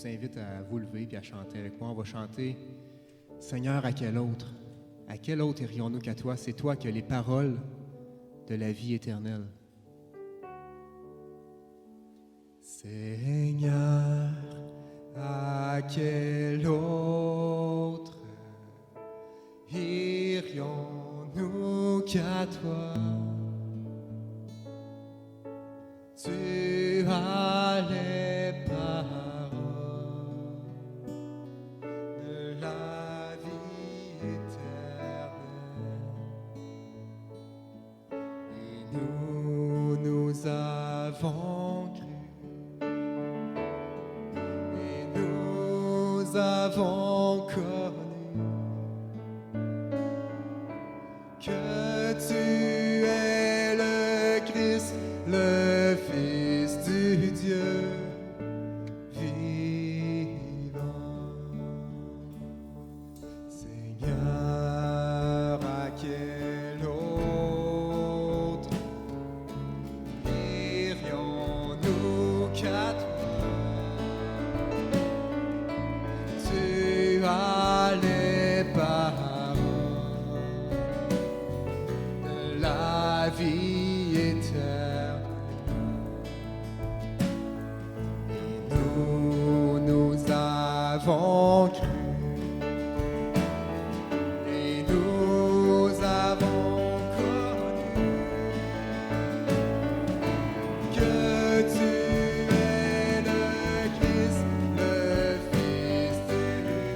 vous invite à vous lever et à chanter avec moi. On va chanter « Seigneur, à quel autre? À quel autre irions-nous qu'à toi? C'est toi qui as les paroles de la vie éternelle. » Seigneur, à quel autre irions-nous qu'à toi? Tu as les paroles de la vie éternelle. Et nous avons cru, et nous avons connu que tu es le Christ, le Fils du Dieu vivant. Seigneur, à quel autre irions-nous qu'à toi? Tu as les paroles de la vie éternelle. Nous avons cru, et nous avons connu que tu es le Christ, le Fils du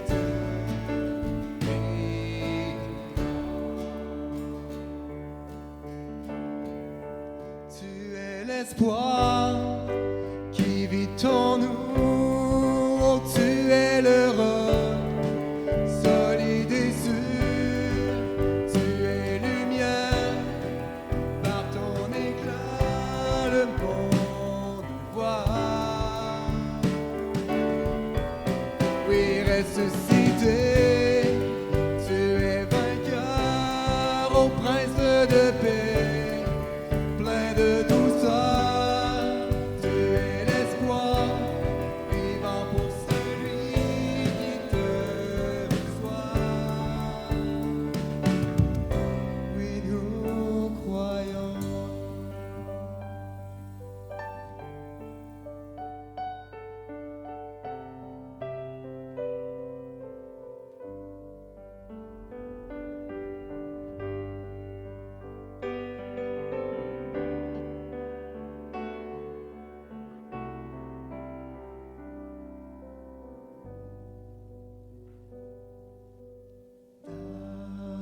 Dieu vivant. Tu es l'espoir qui vit en nous. Tu es le roc, solide et sûr. Tu es lumière, par ton éclat le monde voit. Oui, ressuscité, tu es vainqueur, ô prince de paix, plein de douceur. Tu es l'espoir vivant pour celui qui te reçoit. Oui, nous croyons.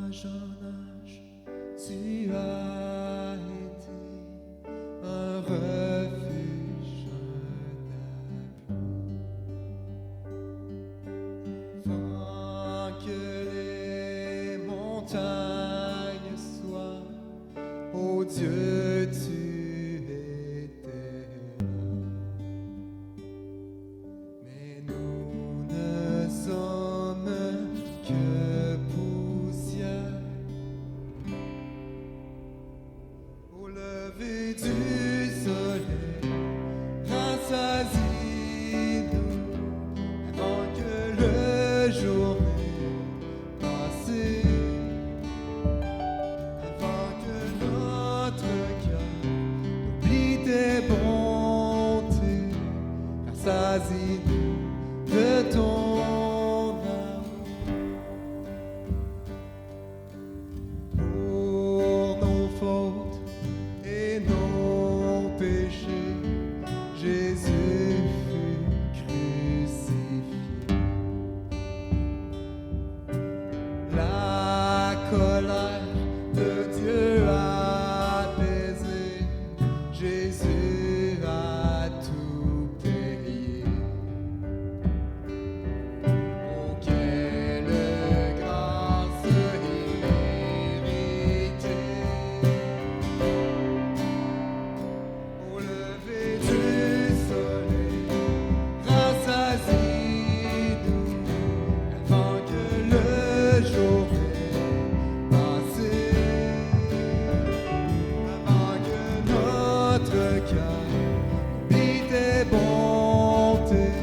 D'âge en âge, tu as été un refuge, avant que les montagnes soient, ô Dieu, tu étais là. Mais nous ne sommes que poussière. Au lever du soleil, rassasie-nous avant que le jour n'ait passé, avant que notre cœur oublie tes bontés. Rassasie-nous de ton amour. Pour nos fautes et nos péchés, Jésus fut crucifié. La colère de Dieu apaisée, Jésus a tout payé. Oh, quelle grâce imméritée! Au lever du soleil, rassasie-nous avant que le jour ait passé, avant que notre cœur oublie tes bontés.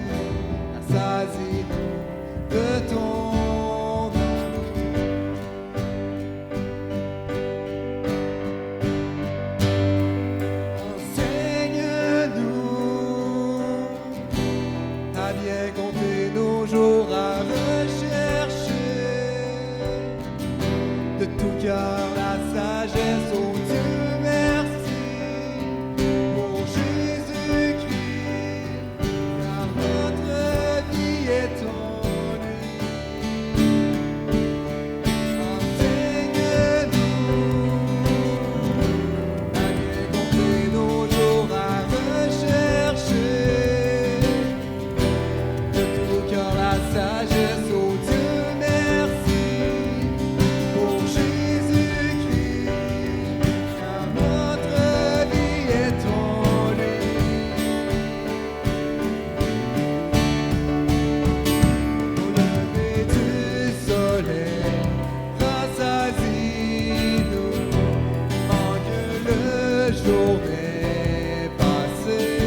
journée passée,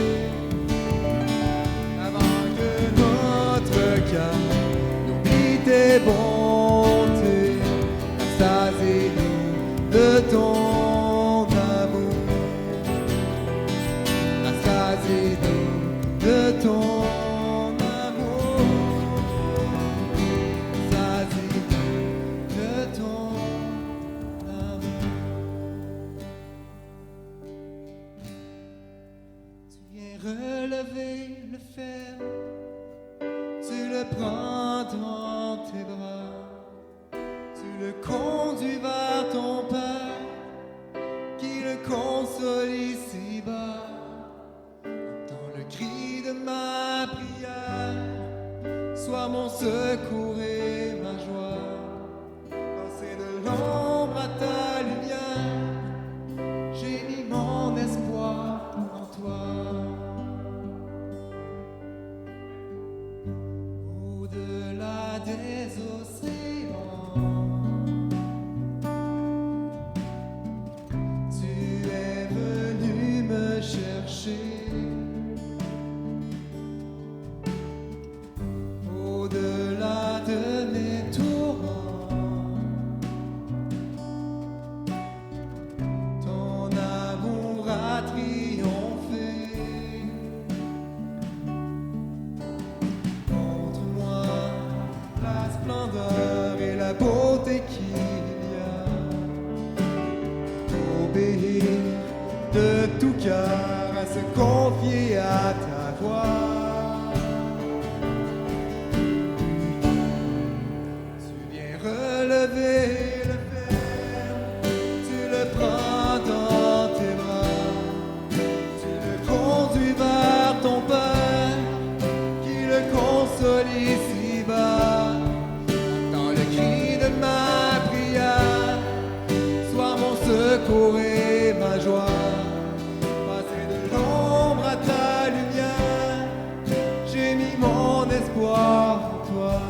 avant que notre cœur n'oublie tes bontés, rassasiez-nous de ton amour, rassasiez-nous de ton amour, rassasiez-nous de ton amour. Tu viens relever le fer, tu le prends dans tes bras, tu le conduis vers ton Père, qui le console ici-bas. Entends le cri de ma prière, sois mon secours et ma joie. Passer de l'ombre à ta lumière, j'ai mis mon espoir en toi. Au-delà des océans, tu es venu me chercher. Au-delà de mes tourments, ton amour a triomphé. Montre-moi la splendeur et la beauté qu'il y a. Obéir de tout cœur, à se confier à ta voix. Tu viens relever le fer, tu le prends dans tes bras, tu le conduis vers ton Père, qui le console ici-bas. Dans le cri de ma prière, sois mon secours et ma joie. Passer de l'ombre à ta lumière, j'ai mis mon espoir en toi.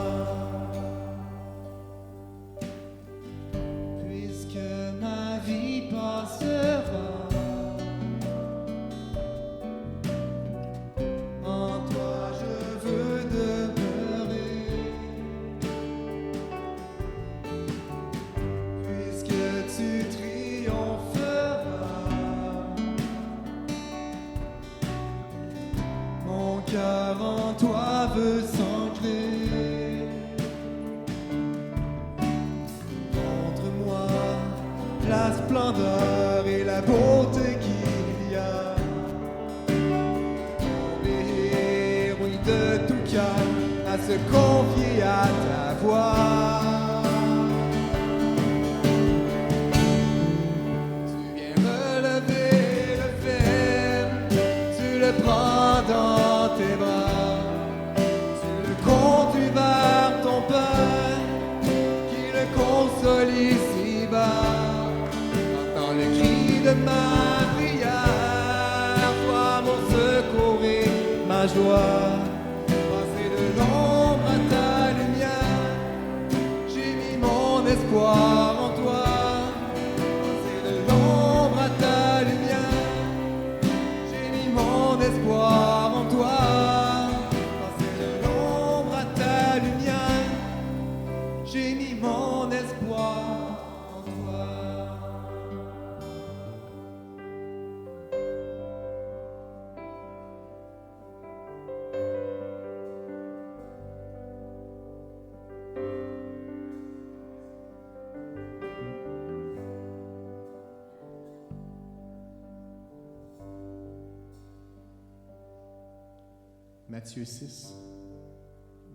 Puisque ma vie passera, en toi je veux demeurer. Puisque tu triompheras, mon cœur en toi veut s'ancrer. Montre-moi la splendeur et la beauté qu'il y a. Obéir, oui, de tout cœur, à se confier à ta voix. Tu viens relever le fer, tu le prends dans tes bras, tu le conduis vers ton Père, qui le console ici-bas. Entends le cri de ma prière, sois mon secours et ma joie. Passer de l'ombre à ta lumière, j'ai mis mon espoir en toi. Passer de l'ombre à ta lumière, j'ai mis mon espoir en toi. Passer de l'ombre à ta lumière, j'ai mis mon espoir en toi. Matthieu 6,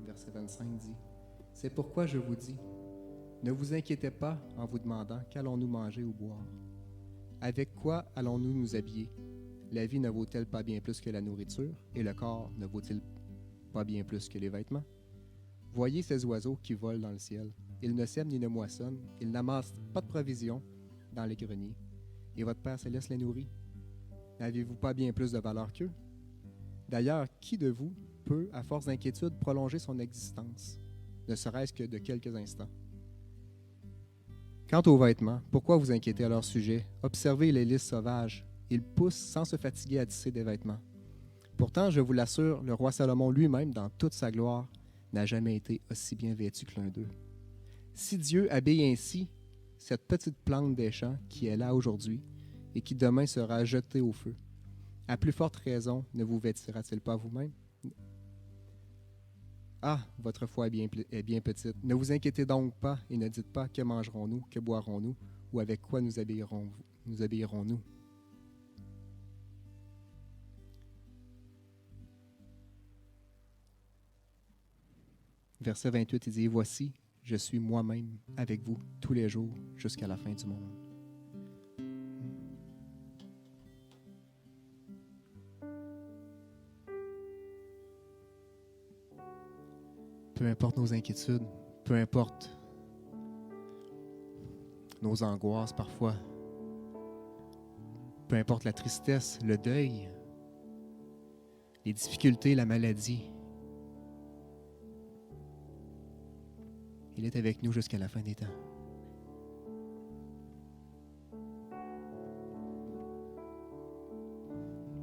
verset 25 dit, « C'est pourquoi je vous dis, ne vous inquiétez pas en vous demandant qu'allons-nous manger ou boire. Avec quoi allons-nous nous habiller? La vie ne vaut-elle pas bien plus que la nourriture, et le corps ne vaut-il pas bien plus que les vêtements? Voyez ces oiseaux qui volent dans le ciel. Ils ne sèment ni ne moissonnent, ils n'amassent pas de provisions dans les greniers, et votre Père céleste les nourrit. N'avez-vous pas bien plus de valeur qu'eux? D'ailleurs, qui de vous peut, à force d'inquiétude, prolonger son existence, ne serait-ce que de quelques instants? Quant aux vêtements, pourquoi vous inquiétez à leur sujet? Observez les lys sauvages. Il pousse sans se fatiguer à tisser des vêtements. Pourtant, je vous l'assure, le roi Salomon lui-même, dans toute sa gloire, n'a jamais été aussi bien vêtu que l'un d'eux. Si Dieu habille ainsi cette petite plante des champs qui est là aujourd'hui et qui demain sera jetée au feu, à plus forte raison ne vous vêtira-t-il pas vous-même? Ah, votre foi est bien petite. Ne vous inquiétez donc pas et ne dites pas que mangerons-nous, que boirons-nous ou avec quoi nous habillerons-nous. Verset 28, il dit, « Voici, je suis moi-même avec vous tous les jours jusqu'à la fin du monde. » Peu importe nos inquiétudes, peu importe nos angoisses parfois, peu importe la tristesse, le deuil, les difficultés, la maladie, il est avec nous jusqu'à la fin des temps.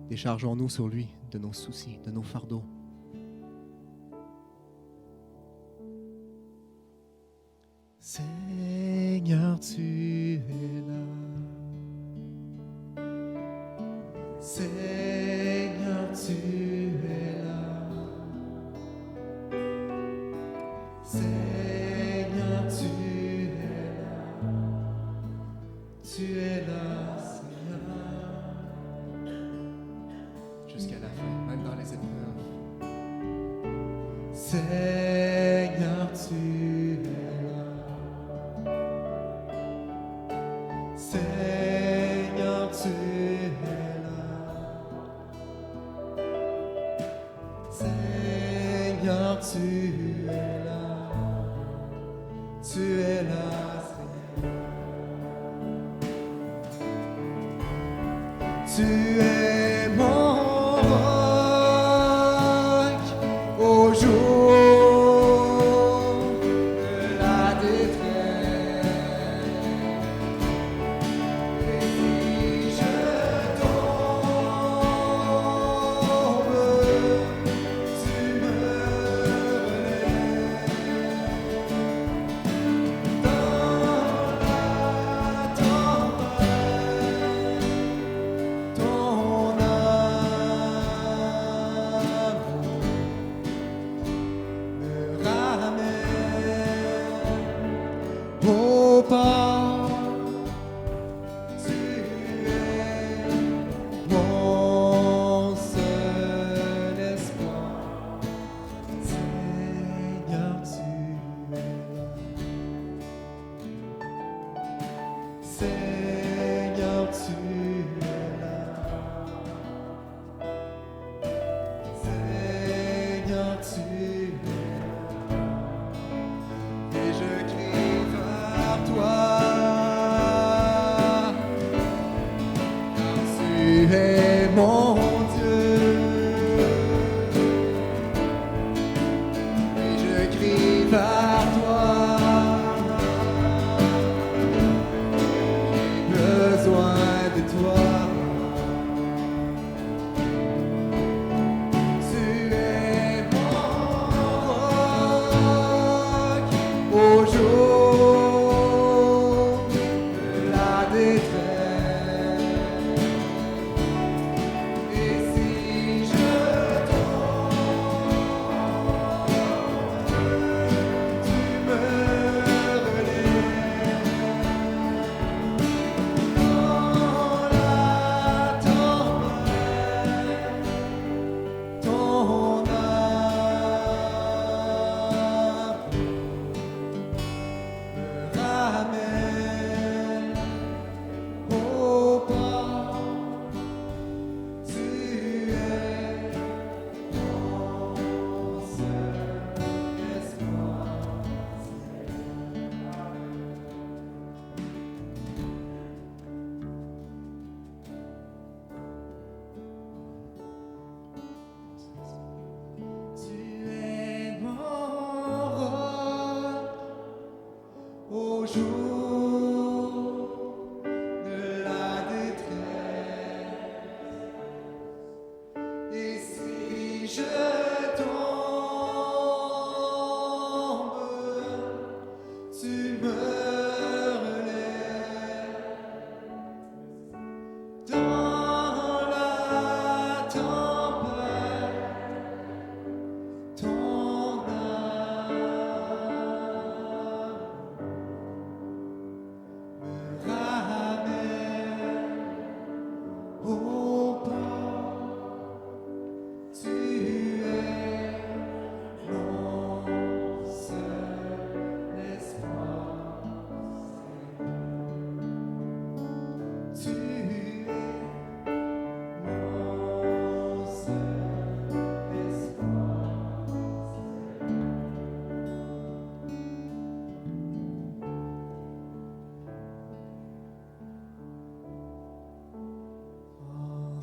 Déchargeons-nous sur lui de nos soucis, de nos fardeaux. Seigneur, tu es là. Seigneur, tu es là. Seigneur, tu es là. Tu es là, Seigneur. Jusqu'à la fin, même dans les épreuves. Seigneur, tu es là. Seigneur, tu es là. Seigneur, tu es là. Tu es là, Seigneur. Tu es mon roc au jour de la détresse. Et si je tombe, tu me relèves. Dans la tempête, ton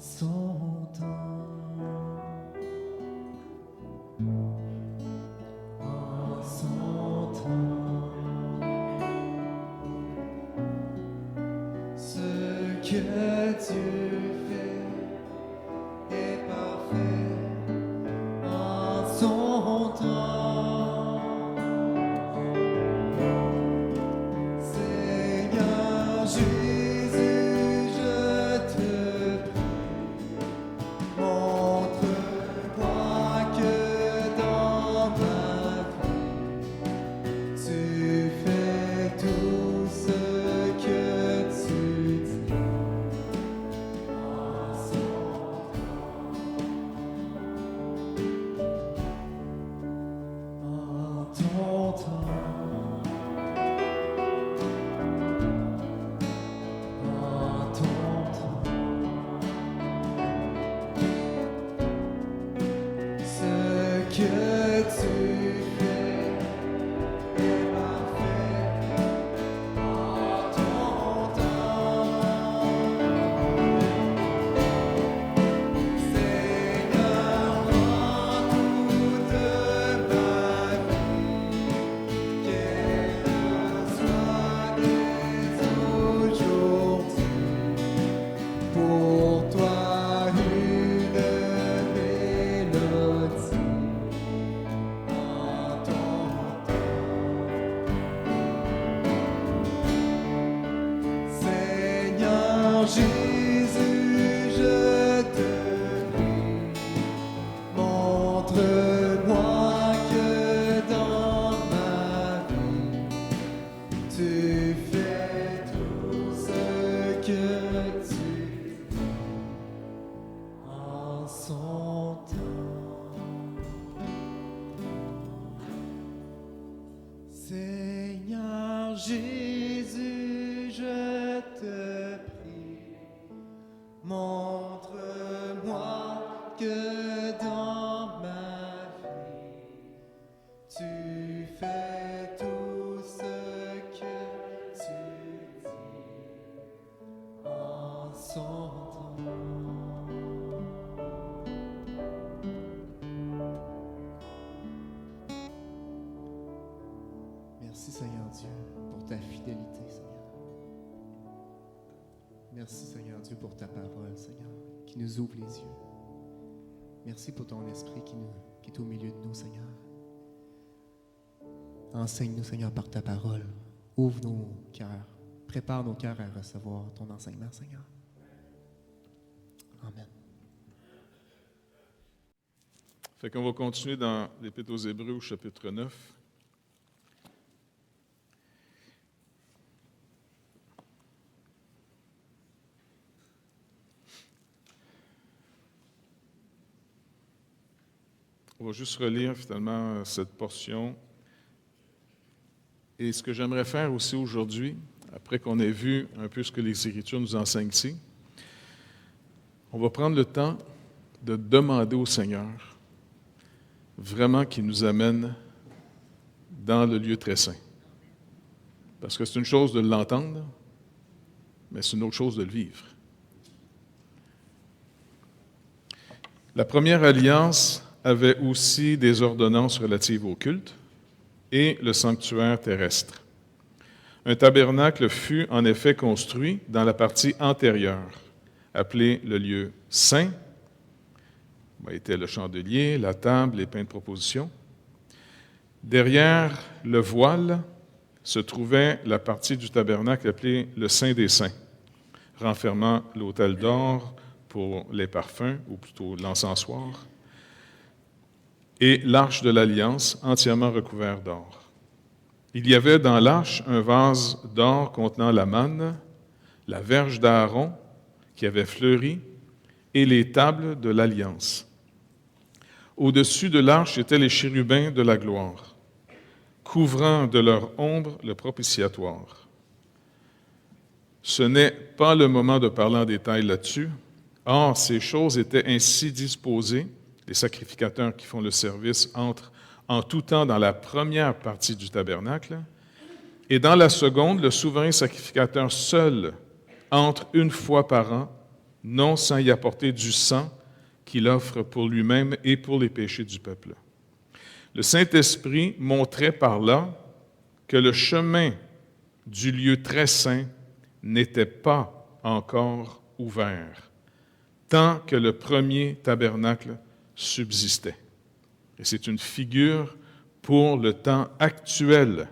son temps, en son temps, ce que tu fais est parfait en son temps. Seigneur Jésus, je te prie, montre-moi que dans ma vie, tu fais tout ce que tu dis en son temps, en ton temps. En ton temps, ce que tu fais est parfait. En ton temps, Seigneur, rends toute ma vie, qu'elle soit dès aujourd'hui pour toi une mélodie en ton temps. Seigneur Jésus, je te prie, montre-moi que dans ma vie, tu fais tout ce que tu dis en son temps. Seigneur Jésus, je te prie, montre-moi que dans ma vie, tu fais tout ce que tu dis en son temps. Merci Seigneur Dieu pour ta fidélité, Seigneur. Merci Seigneur Dieu pour ta parole, Seigneur, qui nous ouvre les yeux. Merci pour ton esprit qui est au milieu de nous, Seigneur. Enseigne-nous, Seigneur, par ta parole. Ouvre nos cœurs. Prépare nos cœurs à recevoir ton enseignement, Seigneur. Amen. Fait qu'on va continuer dans l'Épître aux Hébreux au chapitre 9. On va juste relire finalement cette portion. Et ce que j'aimerais faire aussi aujourd'hui, après qu'on ait vu un peu ce que les Écritures nous enseignent ici, on va prendre le temps de demander au Seigneur vraiment qu'il nous amène dans le lieu très saint. Parce que c'est une chose de l'entendre, mais c'est une autre chose de le vivre. La première alliance avait aussi des ordonnances relatives au culte et le sanctuaire terrestre. Un tabernacle fut en effet construit dans la partie antérieure, appelée le lieu saint. Était le chandelier, la table, les pains de proposition. Derrière le voile se trouvait la partie du tabernacle appelée le Saint des Saints, renfermant l'autel d'or pour les parfums, ou plutôt l'encensoir, et l'arche de l'Alliance entièrement recouverte d'or. Il y avait dans l'arche un vase d'or contenant la manne, la verge d'Aaron qui avait fleuri, et les tables de l'Alliance. Au-dessus de l'arche étaient les chérubins de la gloire, couvrant de leur ombre le propitiatoire. Ce n'est pas le moment de parler en détail là-dessus. Or, ces choses étaient ainsi disposées. Les sacrificateurs qui font le service entrent en tout temps dans la première partie du tabernacle, et dans la seconde, le souverain sacrificateur seul entre une fois par an non sans y apporter du sang qu'il offre pour lui-même et pour les péchés du peuple. Le Saint-Esprit montrait par là que le chemin du lieu très saint n'était pas encore ouvert, tant que le premier tabernacle subsistait. Et c'est une figure pour le temps actuel,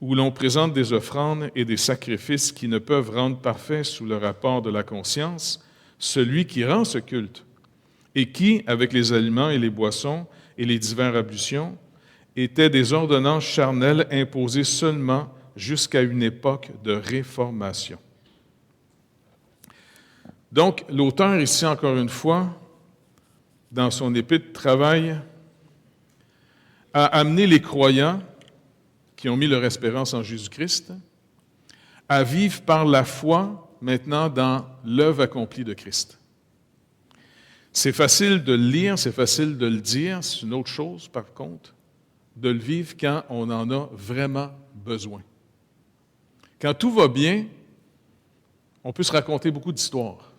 où l'on présente des offrandes et des sacrifices qui ne peuvent rendre parfait sous le rapport de la conscience celui qui rend ce culte, et qui, avec les aliments et les boissons et les divers ablutions, étaient des ordonnances charnelles imposées seulement jusqu'à une époque de réformation. Donc, l'auteur ici, encore une fois, dans son épître, travaille à amener les croyants qui ont mis leur espérance en Jésus-Christ à vivre par la foi maintenant dans l'œuvre accomplie de Christ. C'est facile de le lire, c'est facile de le dire, c'est une autre chose par contre, de le vivre quand on en a vraiment besoin. Quand tout va bien, on peut se raconter beaucoup d'histoires.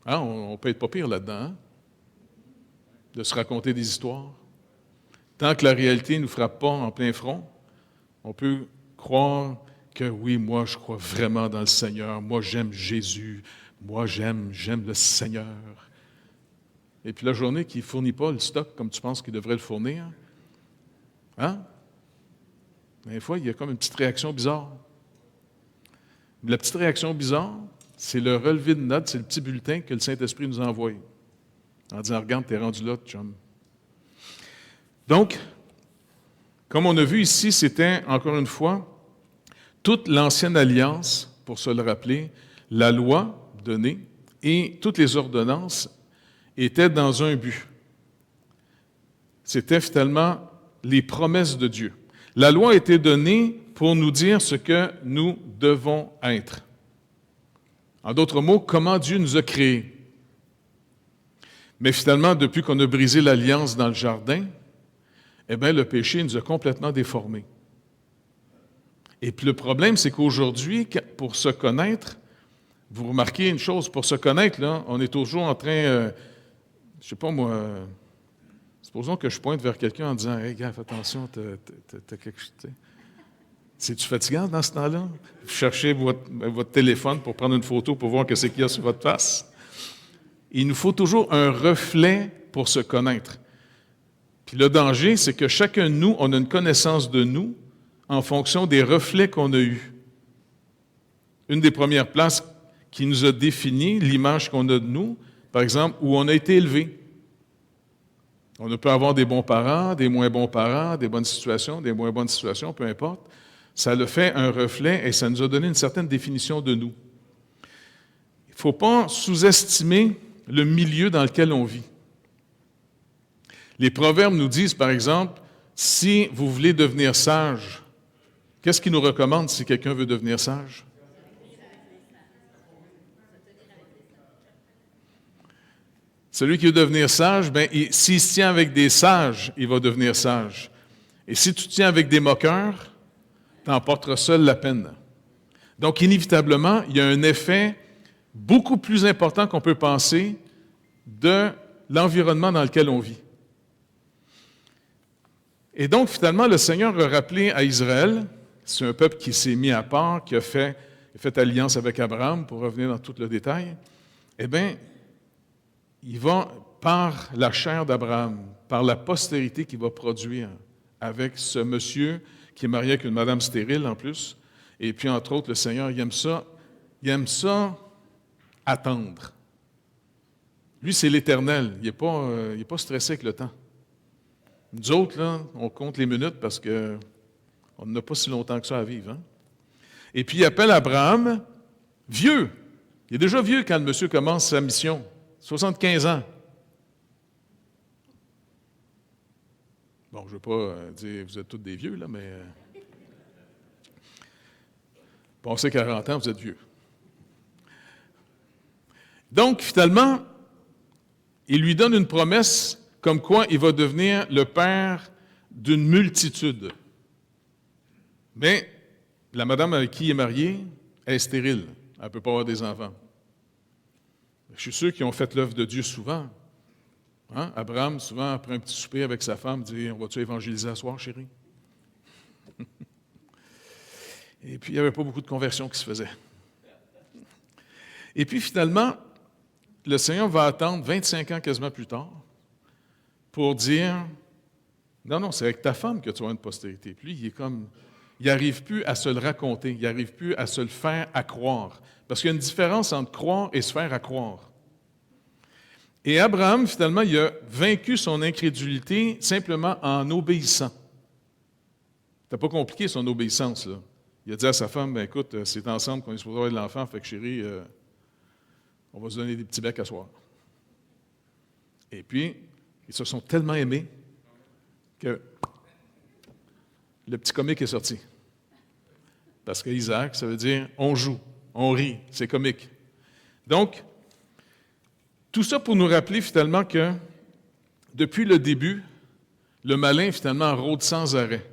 Hein? On peut être pas pire là-dedans, hein? De se raconter des histoires. Tant que la réalité ne nous frappe pas en plein front, on peut croire que oui, moi je crois vraiment dans le Seigneur, moi j'aime Jésus, moi j'aime le Seigneur. Et puis la journée qui ne fournit pas le stock comme tu penses qu'il devrait le fournir, hein? Des fois, il y a comme une petite réaction bizarre. La petite réaction bizarre, c'est le relevé de notes, c'est le petit bulletin que le Saint-Esprit nous a envoyé. En disant, regarde, t'es rendu là, chum. Donc, comme on a vu ici, c'était, encore une fois, toute l'ancienne alliance, pour se le rappeler, la loi donnée et toutes les ordonnances étaient dans un but. C'était finalement les promesses de Dieu. La loi a été donnée pour nous dire ce que nous devons être. En d'autres mots, comment Dieu nous a créés. Mais finalement, depuis qu'on a brisé l'alliance dans le jardin, eh bien, le péché nous a complètement déformés. Et puis le problème, c'est qu'aujourd'hui, pour se connaître, vous remarquez une chose, pour se connaître, là, on est toujours en train, je ne sais pas moi, supposons que je pointe vers quelqu'un en disant « Hey, gars, fais attention, t'as quelque chose. » C'est-tu fatigant dans ce temps-là? Vous cherchez votre téléphone pour prendre une photo pour voir ce qu'il y a sur votre face. Il nous faut toujours un reflet pour se connaître. Puis le danger, c'est que chacun de nous, on a une connaissance de nous en fonction des reflets qu'on a eus. Une des premières places qui nous a défini l'image qu'on a de nous, par exemple, où on a été élevé. On peut avoir des bons parents, des moins bons parents, des bonnes situations, des moins bonnes situations, peu importe. Ça le fait un reflet et ça nous a donné une certaine définition de nous. Il ne faut pas sous-estimer le milieu dans lequel on vit. Les proverbes nous disent, par exemple, si vous voulez devenir sage, qu'est-ce qu'ils nous recommandent si quelqu'un veut devenir sage? Celui qui veut devenir sage, s'il se tient avec des sages, il va devenir sage. Et si tu te tiens avec des moqueurs, tu en porteras seul la peine. Donc, inévitablement, il y a un effet beaucoup plus important qu'on peut penser de l'environnement dans lequel on vit. Et donc, finalement, le Seigneur a rappelé à Israël, c'est un peuple qui s'est mis à part, qui a fait alliance avec Abraham, pour revenir dans tout le détail, eh bien, il va, par la chair d'Abraham, par la postérité qu'il va produire avec ce monsieur qui est marié avec une madame stérile en plus, et puis entre autres, le Seigneur, il aime ça attendre. Lui, c'est l'Éternel, il n'est pas stressé avec le temps. Nous autres, là, on compte les minutes parce qu'on n'a pas si longtemps que ça à vivre. Hein? Et puis, il appelle Abraham vieux. Il est déjà vieux quand le monsieur commence sa mission. 75 ans. Bon, je ne veux pas dire vous êtes tous des vieux, là, mais passé 40 ans, vous êtes vieux. Donc, finalement, il lui donne une promesse comme quoi il va devenir le père d'une multitude. Mais la madame avec qui il est marié est stérile. Elle ne peut pas avoir des enfants. je suis sûr qu'ils ont fait l'œuvre de Dieu souvent. Hein? Abraham, souvent, après un petit souper avec sa femme, dit « On va-tu évangéliser à soir, chérie? » Et puis, il n'y avait pas beaucoup de conversions qui se faisaient. Et puis, finalement, le Seigneur va attendre 25 ans quasiment plus tard pour dire « Non, c'est avec ta femme que tu auras une postérité. » Puis lui, il n'arrive plus à se le raconter, il n'arrive plus à se le faire à croire. Parce qu'il y a une différence entre croire et se faire à croire. Et Abraham, finalement, il a vaincu son incrédulité simplement en obéissant. C'était pas compliqué, son obéissance, là. Il a dit à sa femme, « Écoute, c'est ensemble qu'on est supposé avoir de l'enfant, fait que chérie, on va se donner des petits becs à soir. » Et puis, ils se sont tellement aimés que le petit comique est sorti. Parce que Isaac, ça veut dire on joue, on rit, c'est comique. Donc, tout ça pour nous rappeler finalement que depuis le début, le malin finalement rôde sans arrêt.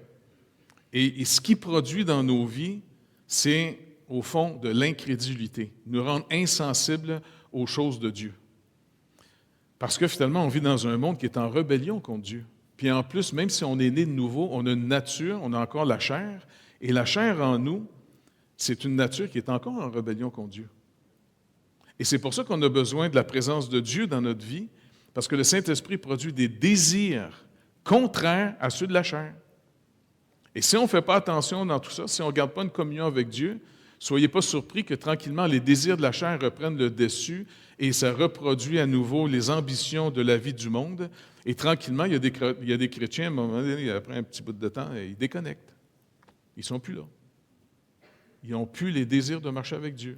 Et ce qu'il produit dans nos vies, c'est au fond de l'incrédulité, nous rendre insensibles aux choses de Dieu. Parce que finalement, on vit dans un monde qui est en rébellion contre Dieu. Puis en plus, même si on est né de nouveau, on a une nature, on a encore la chair, et la chair en nous, c'est une nature qui est encore en rébellion contre Dieu. Et c'est pour ça qu'on a besoin de la présence de Dieu dans notre vie, parce que le Saint-Esprit produit des désirs contraires à ceux de la chair. Et si on ne fait pas attention dans tout ça, si on ne garde pas une communion avec Dieu, soyez pas surpris que tranquillement les désirs de la chair reprennent le dessus et ça reproduit à nouveau les ambitions de la vie du monde. Et tranquillement, il y a des chrétiens, à un moment donné, après un petit bout de temps, ils déconnectent. Ils ne sont plus là. Ils n'ont plus les désirs de marcher avec Dieu.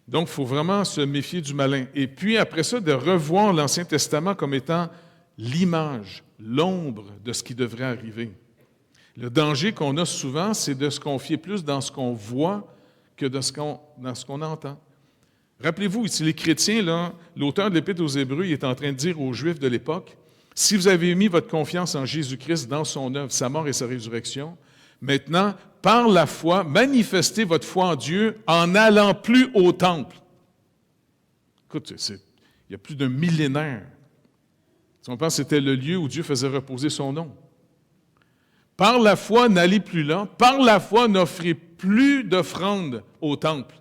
Donc, il faut vraiment se méfier du malin. Et puis, après ça, de revoir l'Ancien Testament comme étant l'image, l'ombre de ce qui devrait arriver. Le danger qu'on a souvent, c'est de se confier plus dans ce qu'on voit que dans ce qu'on entend. Rappelez-vous, ici, les chrétiens, là, l'auteur de l'Épître aux Hébreux, il est en train de dire aux Juifs de l'époque, « Si vous avez mis votre confiance en Jésus-Christ dans son œuvre, sa mort et sa résurrection, maintenant, par la foi, manifestez votre foi en Dieu en n'allant plus au temple. » Écoute, il y a plus d'un millénaire. On pense que c'était le lieu où Dieu faisait reposer son nom. Par la foi, n'allez plus là. Par la foi, n'offrez plus d'offrandes au temple.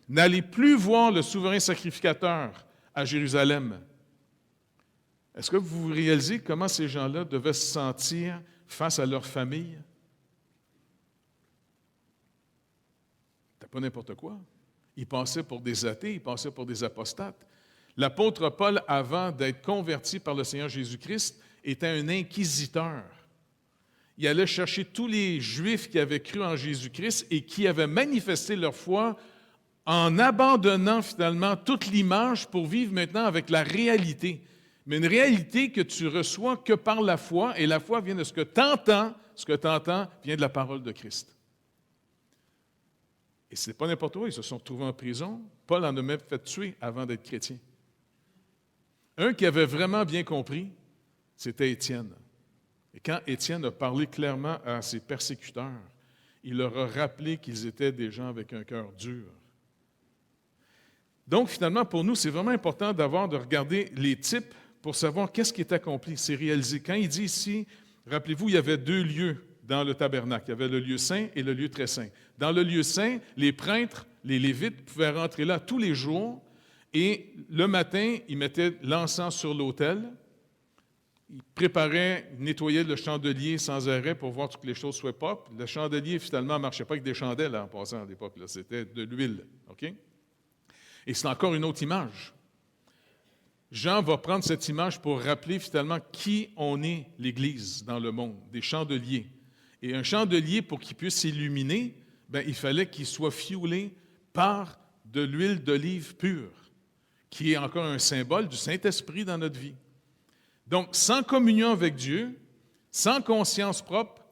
N'allez plus voir le souverain sacrificateur à Jérusalem. Est-ce que vous réalisez comment ces gens-là devaient se sentir face à leur famille? C'était pas n'importe quoi. Ils passaient pour des athées, ils passaient pour des apostates. L'apôtre Paul, avant d'être converti par le Seigneur Jésus-Christ, était un inquisiteur. Il allait chercher tous les Juifs qui avaient cru en Jésus-Christ et qui avaient manifesté leur foi en abandonnant finalement toute l'image pour vivre maintenant avec la réalité. Mais une réalité que tu reçois que par la foi, et la foi vient de ce que tu entends. Ce que tu entends vient de la parole de Christ. Et ce n'est pas n'importe où, ils se sont retrouvés en prison. Paul en a même fait tuer avant d'être chrétien. Un qui avait vraiment bien compris, c'était Étienne. Et quand Étienne a parlé clairement à ses persécuteurs, il leur a rappelé qu'ils étaient des gens avec un cœur dur. Donc, finalement, pour nous, c'est vraiment important de regarder les types pour savoir qu'est-ce qui est accompli, c'est réalisé. Quand il dit ici, rappelez-vous, il y avait 2 lieux dans le tabernacle. Il y avait le lieu saint et le lieu très saint. Dans le lieu saint, les prêtres, les Lévites pouvaient rentrer là tous les jours. Et le matin, ils mettaient l'encens sur l'autel, ils préparaient, nettoyaient le chandelier sans arrêt pour voir que les choses soient propres. Le chandelier, finalement, ne marchait pas avec des chandelles en passant à l'époque, c'était de l'huile. OK? Et c'est encore une autre image. Jean va prendre cette image pour rappeler finalement qui on est, l'Église, dans le monde, des chandeliers. Et un chandelier, pour qu'il puisse s'illuminer, il fallait qu'il soit fioulé par de l'huile d'olive pure, qui est encore un symbole du Saint-Esprit dans notre vie. Donc, sans communion avec Dieu, sans conscience propre,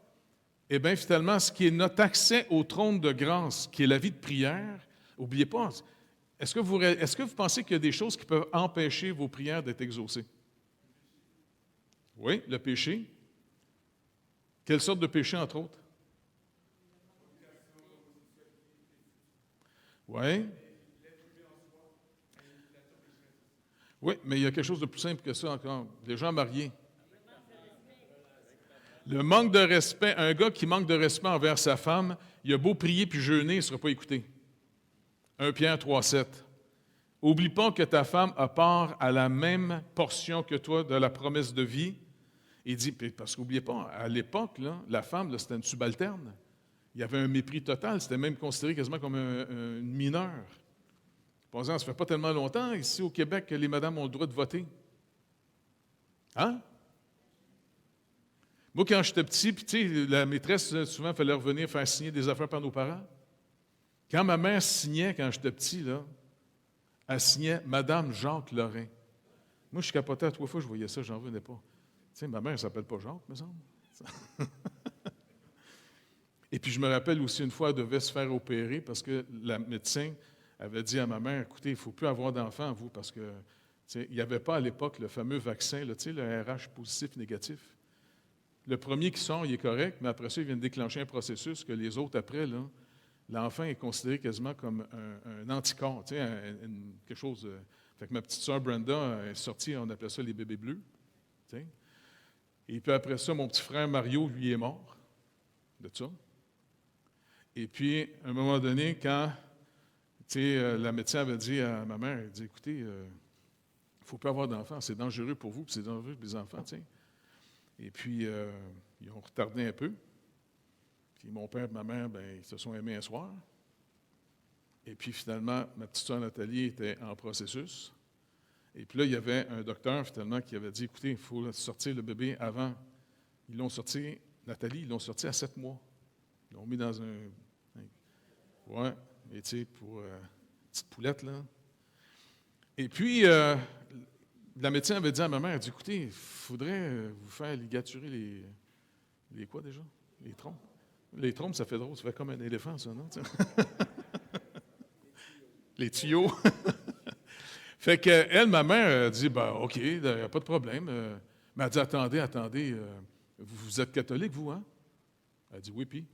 finalement, ce qui est notre accès au trône de grâce, qui est la vie de prière, n'oubliez pas, est-ce que vous pensez qu'il y a des choses qui peuvent empêcher vos prières d'être exaucées? Oui, le péché. Quelle sorte de péché, entre autres? Oui. Oui, mais il y a quelque chose de plus simple que ça encore. Les gens mariés. Le manque de respect, un gars qui manque de respect envers sa femme, il a beau prier puis jeûner, il ne sera pas écouté. 1 Pierre 3,7. Oublie pas que ta femme a part à la même portion que toi de la promesse de vie. Il dit, parce qu'oubliez pas, à l'époque, là, la femme, là, c'était une subalterne. Il y avait un mépris total, c'était même considéré quasiment comme une mineure. Par exemple, ça ne fait pas tellement longtemps ici au Québec que les madames ont le droit de voter. Hein? Moi, quand j'étais petit, puis tu sais, la maîtresse, souvent, il fallait revenir faire signer des affaires par nos parents. Quand ma mère signait, quand j'étais petit, là, elle signait « Madame Jacques Lorrain ». Moi, je capotais à 3 fois, je voyais ça, j'en revenais pas. Tu sais, ma mère, elle ne s'appelle pas Jacques, me semble. Et puis, je me rappelle aussi, une fois, elle devait se faire opérer parce que la médecin avait dit à ma mère, « Écoutez, il ne faut plus avoir d'enfants, vous, parce que il n'y avait pas à l'époque le fameux vaccin, là, le RH positif-négatif. Le premier qui sort, il est correct, mais après ça, il vient de déclencher un processus que les autres, après, là, l'enfant est considéré quasiment comme un anticorps, quelque chose. Fait que ma petite sœur Brenda est sortie, on appelait ça les bébés bleus. T'sais. Et puis après ça, mon petit frère Mario, lui, est mort de ça. Et puis, à un moment donné, quand la médecin avait dit à ma mère, elle dit, écoutez, il ne faut pas avoir d'enfants, c'est dangereux pour vous, puis c'est dangereux pour les enfants. T'sais. Et puis, ils ont retardé un peu. Puis mon père et ma mère, ils se sont aimés un soir. Et puis finalement, ma petite soeur Nathalie était en processus. Et puis là, il y avait un docteur finalement qui avait dit, écoutez, il faut sortir le bébé avant. Ils l'ont sorti, Nathalie, ils l'ont sorti à 7 mois. Ils l'ont mis dans un... Ouais, et tu sais, pour une petite poulette, là. Et puis, la médecin avait dit à ma mère, elle dit, écoutez, il faudrait vous faire ligaturer les quoi déjà? Les trompes. Les trompes, ça fait drôle, ça fait comme un éléphant, ça, non? Les tuyaux. Fait que elle, ma mère, dit, OK, il n'y a pas de problème. Mais elle dit, attendez, vous êtes catholique, vous, hein? Elle dit, oui, puis?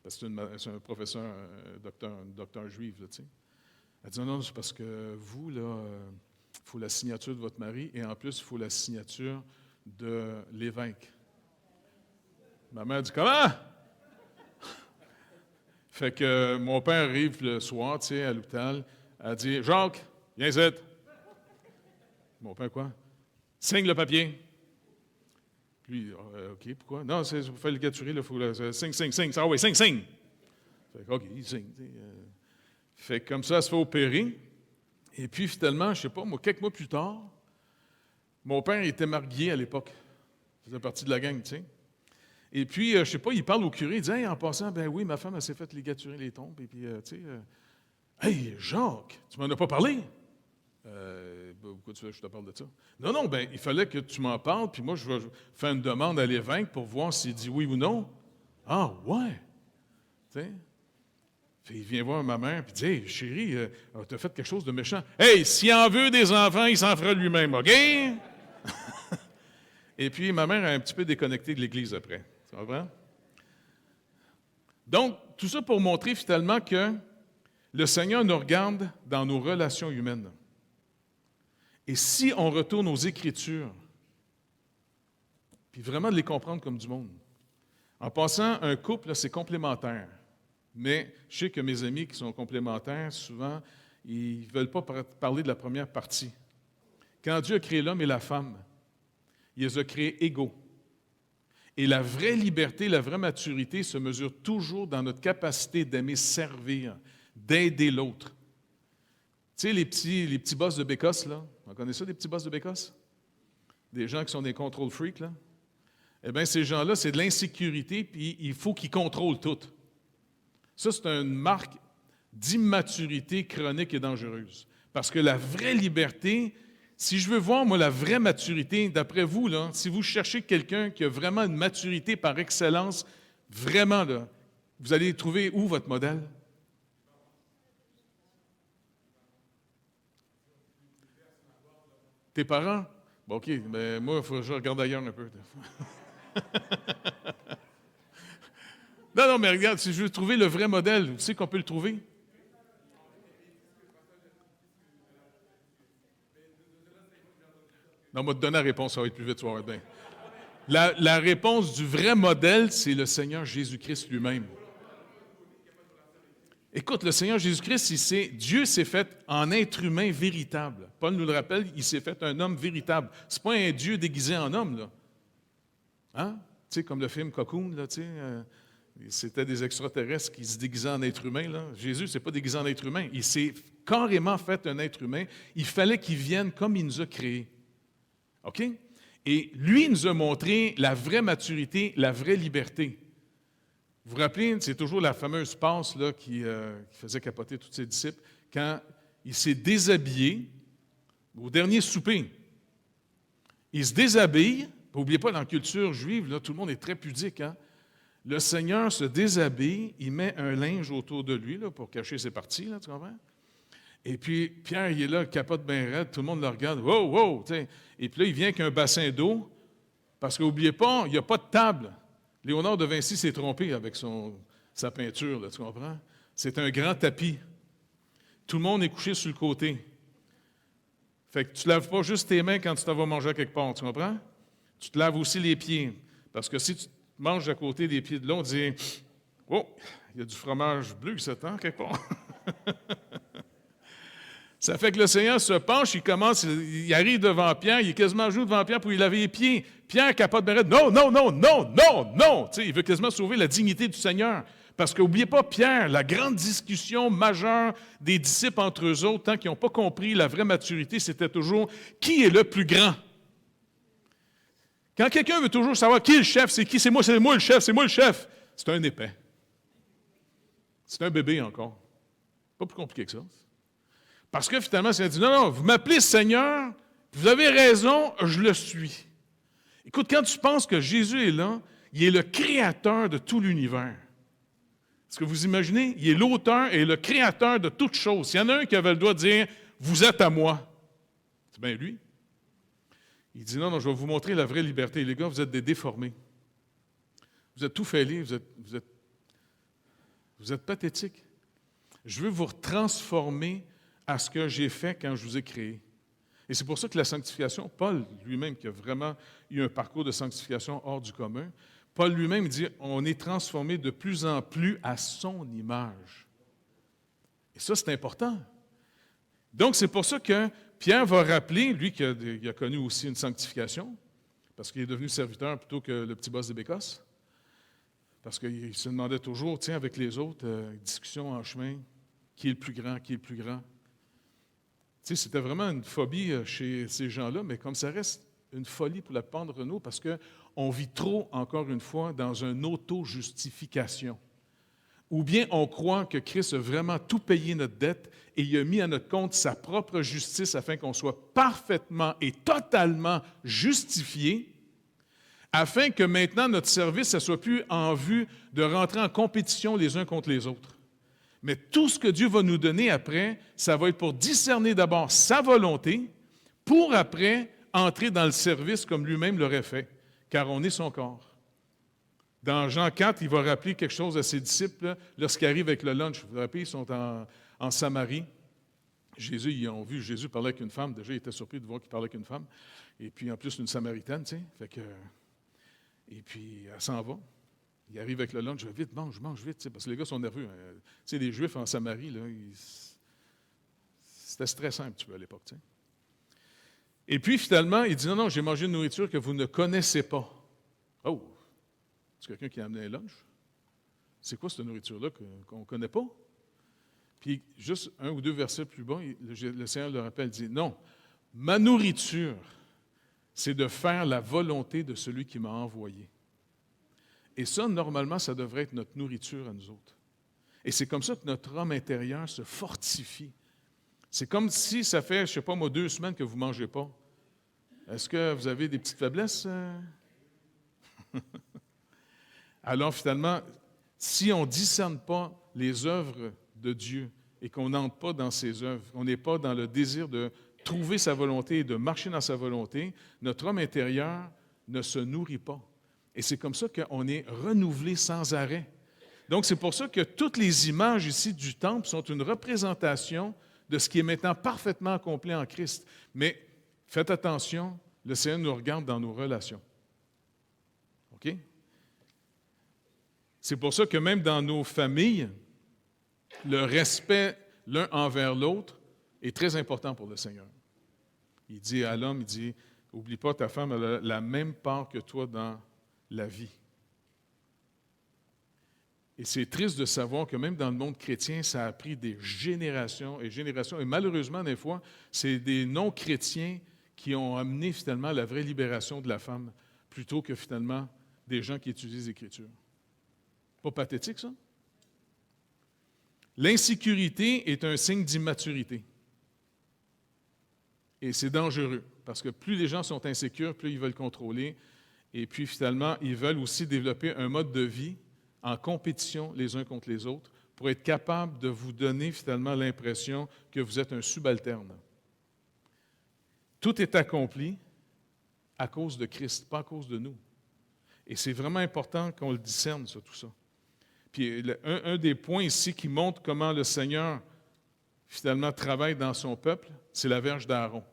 Parce que c'est un professeur, un docteur juif, là, tu sais. Elle dit, non, c'est parce que vous, là, il faut la signature de votre mari et en plus, il faut la signature de l'évêque. Ma mère dit, comment? Fait que mon père arrive le soir, tu sais, à l'hôpital. Elle dit, Jacques, viens ici. Mon père, quoi? Signe le papier. Puis, OK, pourquoi? Non, il faut faire ligaturer, il faut signe. Ah oui, signe. Fait que, OK, il signe. Fait que comme ça, elle se fait opérer. Et puis, finalement, je ne sais pas, moi, quelques mois plus tard, mon père était marié à l'époque. Il faisait partie de la gang, tu sais. Et puis, je ne sais pas, il parle au curé, il dit, hey, en passant, ben oui, ma femme, elle s'est fait ligaturer les trompes. Et puis, tu sais, hey, Jacques, tu m'en as pas parlé? Pourquoi tu veux que je te parle de ça? Non, ben, il fallait que tu m'en parles, puis moi, je vais faire une demande à l'évêque pour voir s'il dit oui ou non. Ah, ouais! Tu sais? Il vient voir ma mère, puis il dit, hey, chérie, tu as fait quelque chose de méchant. Hey, s'il en veut des enfants, il s'en fera lui-même, OK? Et puis, ma mère a un petit peu déconnecté de l'Église après. Tu comprends? Donc, tout ça pour montrer finalement que le Seigneur nous regarde dans nos relations humaines. Et si on retourne aux Écritures, puis vraiment de les comprendre comme du monde. En passant, un couple, là, c'est complémentaire. Mais je sais que mes amis qui sont complémentaires, souvent, ils ne veulent pas parler de la première partie. Quand Dieu a créé l'homme et la femme, il les a créés égaux. Et la vraie liberté, la vraie maturité se mesure toujours dans notre capacité d'aimer servir, d'aider l'autre. Tu sais, les petits boss de Bécosse, là, on connaît ça, des petits boss de Bécosse? Des gens qui sont des control freaks, là? Eh bien, ces gens-là, c'est de l'insécurité, puis il faut qu'ils contrôlent tout. Ça, c'est une marque d'immaturité chronique et dangereuse. Parce que la vraie liberté, si je veux voir, moi, la vraie maturité, d'après vous, là, si vous cherchez quelqu'un qui a vraiment une maturité par excellence, vraiment, là, vous allez trouver où votre modèle? Tes parents? Bon, OK, mais moi, il faut que je regarde ailleurs un peu. Non, mais regarde, si je veux trouver le vrai modèle, tu sais qu'on peut le trouver? Non, on va te donner la réponse, ça va être plus vite, tu vas voir bien. La réponse du vrai modèle, c'est le Seigneur Jésus-Christ lui-même. Écoute, le Seigneur Jésus-Christ, Dieu s'est fait en être humain véritable. Paul nous le rappelle, il s'est fait un homme véritable. Ce n'est pas un Dieu déguisé en homme, là. Hein? Tu sais, comme le film Cocoon, là, tu sais, c'était des extraterrestres qui se déguisaient en être humain, là. Jésus ne s'est pas déguisé en être humain. Il s'est carrément fait un être humain. Il fallait qu'il vienne comme il nous a créés. OK? Et lui, il nous a montré la vraie maturité, la vraie liberté. Vous vous rappelez, c'est toujours la fameuse passe là, qui faisait capoter tous ses disciples, quand il s'est déshabillé au dernier souper. Il se déshabille, n'oubliez pas, dans la culture juive, là, tout le monde est très pudique. Hein? Le Seigneur se déshabille, il met un linge autour de lui là, pour cacher ses parties, là, tu comprends? Et puis, Pierre, il est là, capote bien raide, tout le monde le regarde, wow, wow, tu sais. Et puis là, il vient avec un bassin d'eau, parce qu'oubliez pas, il n'y a pas de table. Léonard de Vinci s'est trompé avec sa peinture, là, tu comprends? C'est un grand tapis. Tout le monde est couché sur le côté. Fait que tu ne laves pas juste tes mains quand tu t'en vas manger quelque part, tu comprends? Tu te laves aussi les pieds. Parce que si tu manges à côté des pieds de l'autre, tu dis « Oh, il y a du fromage bleu qui s'attend quelque part. » Ça fait que le Seigneur se penche, il arrive devant Pierre, il est quasiment à genoux devant Pierre pour lui laver les pieds. Pierre, capote de non, non, non, non, non, non. Tu sais, il veut quasiment sauver la dignité du Seigneur. Parce qu'oubliez pas, Pierre, la grande discussion majeure des disciples entre eux autres, tant qu'ils n'ont pas compris la vraie maturité, c'était toujours qui est le plus grand. Quand quelqu'un veut toujours savoir qui est le chef, c'est qui, c'est moi le chef, c'est moi le chef. C'est un épais. C'est un bébé encore. Pas plus compliqué que ça. Parce que finalement, c'est dit, non, vous m'appelez Seigneur, vous avez raison, je le suis. Écoute, quand tu penses que Jésus est là, il est le créateur de tout l'univers. Est-ce que vous imaginez? Il est l'auteur et le créateur de toutes choses. S'il y en a un qui avait le droit de dire, vous êtes à moi, c'est bien lui. Il dit, non, je vais vous montrer la vraie liberté. Les gars, vous êtes des déformés. Vous êtes tout fêlés, vous êtes pathétiques. Je veux vous transformer à ce que j'ai fait quand je vous ai créé. Et c'est pour ça que la sanctification, Paul lui-même, qui a vraiment eu un parcours de sanctification hors du commun, Paul lui-même dit, on est transformé de plus en plus à son image. Et ça, c'est important. Donc, c'est pour ça que Pierre va rappeler, lui qui a connu aussi une sanctification, parce qu'il est devenu serviteur plutôt que le petit boss des Bécosses, parce qu'il se demandait toujours, tiens, avec les autres, discussion en chemin, qui est le plus grand, qui est le plus grand. Tu sais, c'était vraiment une phobie chez ces gens-là, mais comme ça reste une folie pour la plupart d'entre nous, parce qu'on vit trop, encore une fois, dans une auto-justification. Ou bien on croit que Christ a vraiment tout payé notre dette et il a mis à notre compte sa propre justice afin qu'on soit parfaitement et totalement justifié, afin que maintenant notre service ne soit plus en vue de rentrer en compétition les uns contre les autres. Mais tout ce que Dieu va nous donner après, ça va être pour discerner d'abord sa volonté, pour après entrer dans le service comme lui-même l'aurait fait, car on est son corps. Dans Jean 4, il va rappeler quelque chose à ses disciples lorsqu'ils arrivent avec le lunch. Vous vous rappelez, ils sont en Samarie. Ils ont vu Jésus parler avec une femme. Déjà, ils étaient surpris de voir qu'il parlait avec une femme. Et puis, en plus, une Samaritaine, tu sais. Et puis, elle s'en va. Il arrive avec le lunch, vite, mange vite, tu sais, parce que les gars sont nerveux. Tu sais, les Juifs en Samarie, là, c'était stressant un petit peu à l'époque, tu sais. Et puis, finalement, il dit, non, j'ai mangé une nourriture que vous ne connaissez pas. Oh! C'est quelqu'un qui a amené un lunch? C'est quoi cette nourriture-là qu'on ne connaît pas? Puis, juste un ou deux versets plus bas, le Seigneur le rappelle, dit, non, ma nourriture, c'est de faire la volonté de celui qui m'a envoyé. Et ça, normalement, ça devrait être notre nourriture à nous autres. Et c'est comme ça que notre homme intérieur se fortifie. C'est comme si ça fait, je ne sais pas moi, 2 semaines que vous ne mangez pas. Est-ce que vous avez des petites faiblesses? Alors finalement, si on ne discerne pas les œuvres de Dieu et qu'on n'entre pas dans ses œuvres, on n'est pas dans le désir de trouver sa volonté et de marcher dans sa volonté, notre homme intérieur ne se nourrit pas. Et c'est comme ça qu'on est renouvelé sans arrêt. Donc, c'est pour ça que toutes les images ici du temple sont une représentation de ce qui est maintenant parfaitement accompli en Christ. Mais faites attention, le Seigneur nous regarde dans nos relations. OK? C'est pour ça que même dans nos familles, le respect l'un envers l'autre est très important pour le Seigneur. Il dit à l'homme, il dit, « Oublie pas, ta femme a la même part que toi dans la vie. » Et c'est triste de savoir que même dans le monde chrétien, ça a pris des générations et générations. Et malheureusement, des fois, c'est des non-chrétiens qui ont amené finalement la vraie libération de la femme, plutôt que finalement des gens qui étudient les Écritures. Pas pathétique, ça? L'insécurité est un signe d'immaturité. Et c'est dangereux, parce que plus les gens sont insécures, plus ils veulent contrôler. Et puis finalement, ils veulent aussi développer un mode de vie en compétition les uns contre les autres pour être capables de vous donner finalement l'impression que vous êtes un subalterne. Tout est accompli à cause de Christ, pas à cause de nous. Et c'est vraiment important qu'on le discerne sur tout ça. Puis un des points ici qui montre comment le Seigneur finalement travaille dans son peuple, c'est la verge d'Aaron.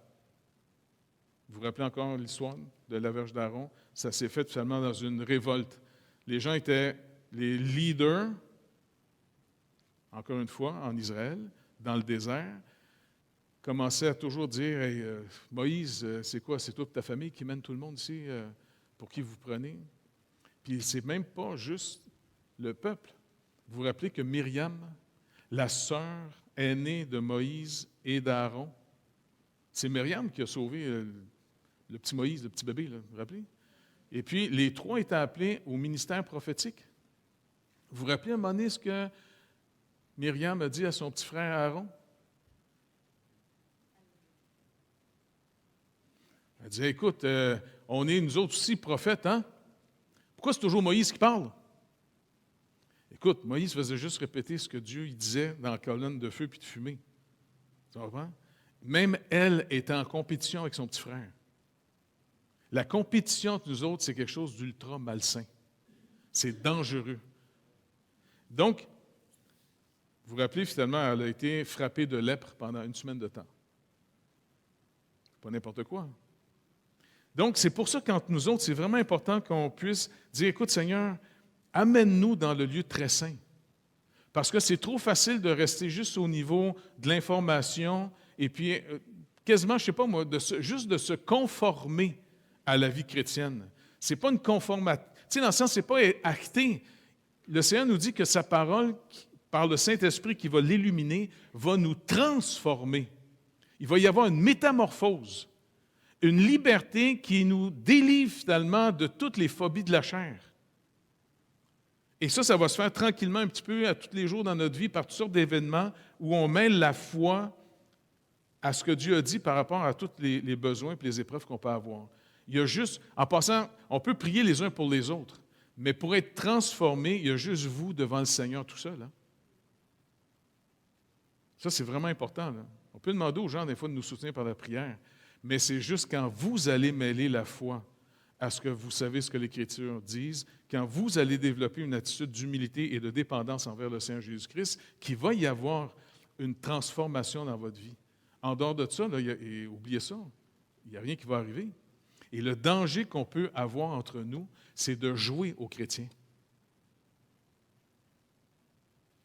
Vous vous rappelez encore l'histoire de la verge d'Aaron? Ça s'est fait finalement dans une révolte. Les gens étaient les leaders, encore une fois, en Israël, dans le désert, commençaient à toujours dire hey, Moïse, c'est quoi? C'est toi et ta famille qui mène tout le monde ici? Pour qui vous prenez? Puis c'est même pas juste le peuple. Vous vous rappelez que Myriam, la sœur aînée de Moïse et d'Aaron, c'est Myriam qui a sauvé le petit Moïse, le petit bébé, là, vous vous rappelez? Et puis, les trois étaient appelés au ministère prophétique. Vous vous rappelez à un moment donné ce que Myriam a dit à son petit frère Aaron? Elle dit, écoute, on est nous autres aussi prophètes, hein? Pourquoi c'est toujours Moïse qui parle? Écoute, Moïse faisait juste répéter ce que Dieu il disait dans la colonne de feu puis de fumée. Tu comprends? Même elle était en compétition avec son petit frère. La compétition entre nous autres, c'est quelque chose d'ultra malsain. C'est dangereux. Donc, vous vous rappelez, finalement, elle a été frappée de lèpre pendant une semaine de temps. Pas n'importe quoi. Donc, c'est pour ça qu'entre nous autres, c'est vraiment important qu'on puisse dire, écoute, Seigneur, amène-nous dans le lieu très saint. Parce que c'est trop facile de rester juste au niveau de l'information et puis quasiment, je ne sais pas moi, juste de se conformer à la vie chrétienne. Ce n'est pas une conformation. Tu sais, dans le sens, ce n'est pas acté. Le Seigneur nous dit que sa parole, par le Saint-Esprit qui va l'illuminer, va nous transformer. Il va y avoir une métamorphose, une liberté qui nous délivre finalement de toutes les phobies de la chair. Et ça va se faire tranquillement un petit peu à tous les jours dans notre vie par toutes sortes d'événements où on mêle la foi à ce que Dieu a dit par rapport à tous les besoins et les épreuves qu'on peut avoir. Il y a juste, en passant, on peut prier les uns pour les autres, mais pour être transformé, il y a juste vous devant le Seigneur tout seul. Hein? Ça, c'est vraiment important. Là. On peut demander aux gens des fois de nous soutenir par la prière, mais c'est juste quand vous allez mêler la foi à ce que vous savez ce que l'Écriture disent, quand vous allez développer une attitude d'humilité et de dépendance envers le Seigneur Jésus-Christ, qu'il va y avoir une transformation dans votre vie. En dehors de ça, là, et oubliez ça, il n'y a rien qui va arriver. Et le danger qu'on peut avoir entre nous, c'est de jouer aux chrétiens.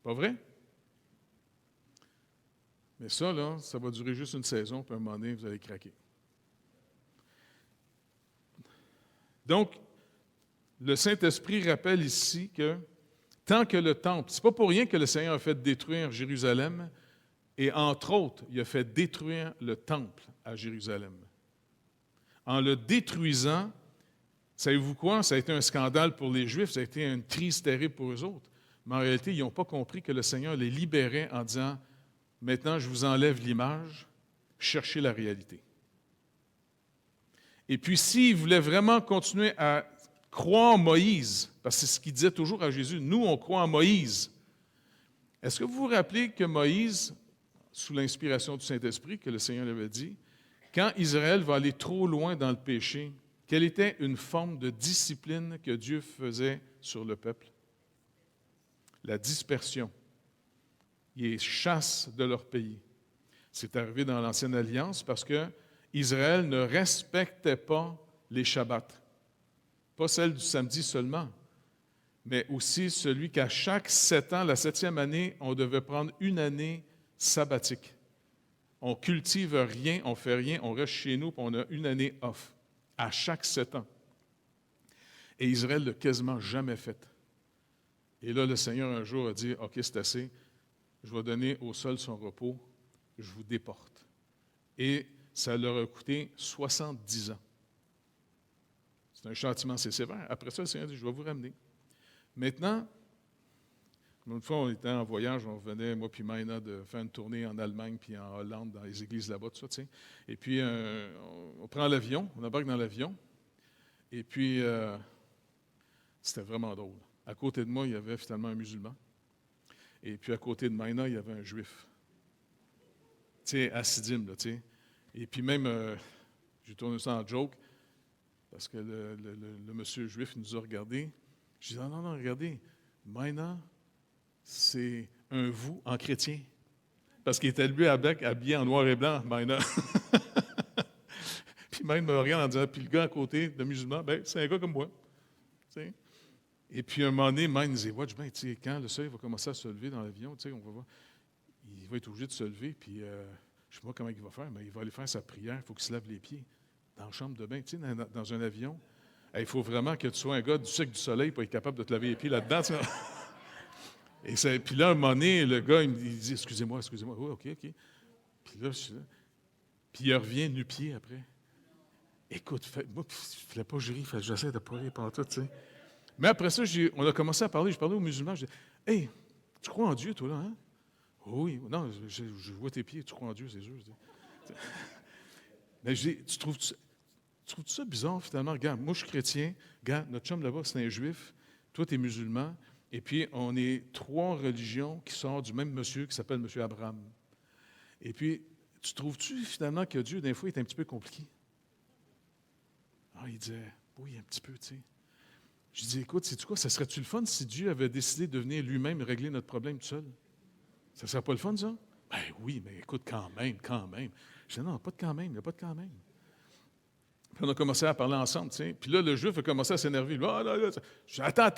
Pas vrai? Mais ça, là, ça va durer juste une saison, puis à un moment donné, vous allez craquer. Donc, le Saint-Esprit rappelle ici que tant que le temple, ce n'est pas pour rien que le Seigneur a fait détruire Jérusalem, et entre autres, il a fait détruire le temple à Jérusalem. En le détruisant, savez-vous quoi? Ça a été un scandale pour les Juifs, ça a été une crise terrible pour eux autres. Mais en réalité, ils n'ont pas compris que le Seigneur les libérait en disant « Maintenant, je vous enlève l'image, cherchez la réalité. » Et puis, s'ils voulaient vraiment continuer à croire en Moïse, parce que c'est ce qu'il disait toujours à Jésus, « Nous, on croit en Moïse. » Est-ce que vous vous rappelez que Moïse, sous l'inspiration du Saint-Esprit, que le Seigneur avait dit, quand Israël va aller trop loin dans le péché, quelle était une forme de discipline que Dieu faisait sur le peuple? La dispersion. Il les chasse de leur pays. C'est arrivé dans l'Ancienne Alliance parce qu'ils Israël ne respectait pas les Shabbats. Pas celle du samedi seulement, mais aussi celui qu'à chaque 7 ans, la 7e année, on devait prendre une année sabbatique. On cultive rien, on fait rien, on reste chez nous, puis on a une année off, à chaque 7 ans. Et Israël ne l'a quasiment jamais fait. Et là, le Seigneur, un jour, a dit, « OK, c'est assez, je vais donner au sol son repos, je vous déporte. » Et ça leur a coûté 70 ans. C'est un châtiment assez sévère. Après ça, le Seigneur dit, « Je vais vous ramener. » Maintenant, une fois, on était en voyage, on revenait, moi puis Maïna, de faire une tournée en Allemagne puis en Hollande, dans les églises là-bas, tout ça, tu sais. Et puis, on prend l'avion, on embarque dans l'avion, et puis, c'était vraiment drôle. À côté de moi, il y avait finalement un musulman, et puis à côté de Maïna, il y avait un juif. Tu sais, assidim, là, tu sais. Et puis même, j'ai tourné ça en joke, parce que le monsieur juif nous a regardés. Je dis, non, regardez, Maïna, c'est un vous en chrétien. Parce qu'il était lui habillé en noir et blanc, Maïna. Puis Maïna me regarde en disant, puis le gars à côté, le musulman, ben c'est un gars comme moi. T'sais. Et puis un moment donné, Maïna disait, watch bien, quand le soleil va commencer à se lever dans l'avion, on va voir, il va être obligé de se lever, puis je ne sais pas comment il va faire, mais il va aller faire sa prière, il faut qu'il se lave les pieds dans la chambre de bain, dans un avion. Il faut vraiment que tu sois un gars du cycle du soleil pour être capable de te laver les pieds là-dedans. Et puis là, à un moment donné, le gars, il dit, excusez-moi. Oui, OK. Puis là, je suis là. Puis il revient nu-pied après. Écoute, moi, il ne fallait pas jurer, j'essaie de ne pas rire pendant tout, tu sais. Mais après ça, on a commencé à parler, je parlais aux musulmans, je dis, hey, tu crois en Dieu, toi, là, hein? Oui, non, je vois tes pieds, tu crois en Dieu, c'est sûr. Mais je dis, tu trouves ça bizarre, finalement? Regarde, moi, je suis chrétien. Regarde, notre chum là-bas, c'est un juif. Toi, tu es musulman. Et puis, on est 3 religions qui sortent du même monsieur qui s'appelle M. Abraham. Et puis, tu trouves-tu, finalement, que Dieu, des fois, est un petit peu compliqué? Ah, il disait, oui, un petit peu, tu sais. Je dis, écoute, sais-tu quoi? Ça serait-tu le fun si Dieu avait décidé de venir lui-même régler notre problème tout seul? Ça serait pas le fun, ça? Ben oui, mais écoute, quand même. Je dis, non, pas de quand même, il n'y a pas de quand même. Puis on a commencé à parler ensemble, tu sais. Puis là, le juif a commencé à s'énerver. Je dis, attends.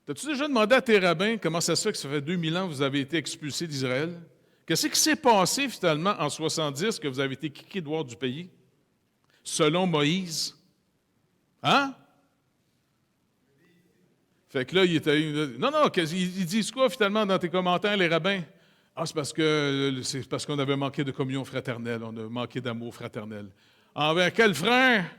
T'as-tu déjà demandé à tes rabbins comment ça se fait que ça fait 2000 ans que vous avez été expulsés d'Israël? Qu'est-ce qui s'est passé finalement en 70 que vous avez été kickés dehors du pays? Selon Moïse. Hein? Fait que là, il était... Non, ils disent quoi finalement dans tes commentaires, les rabbins? Ah, c'est parce qu'on avait manqué de communion fraternelle, on a manqué d'amour fraternel. Envers quel frère?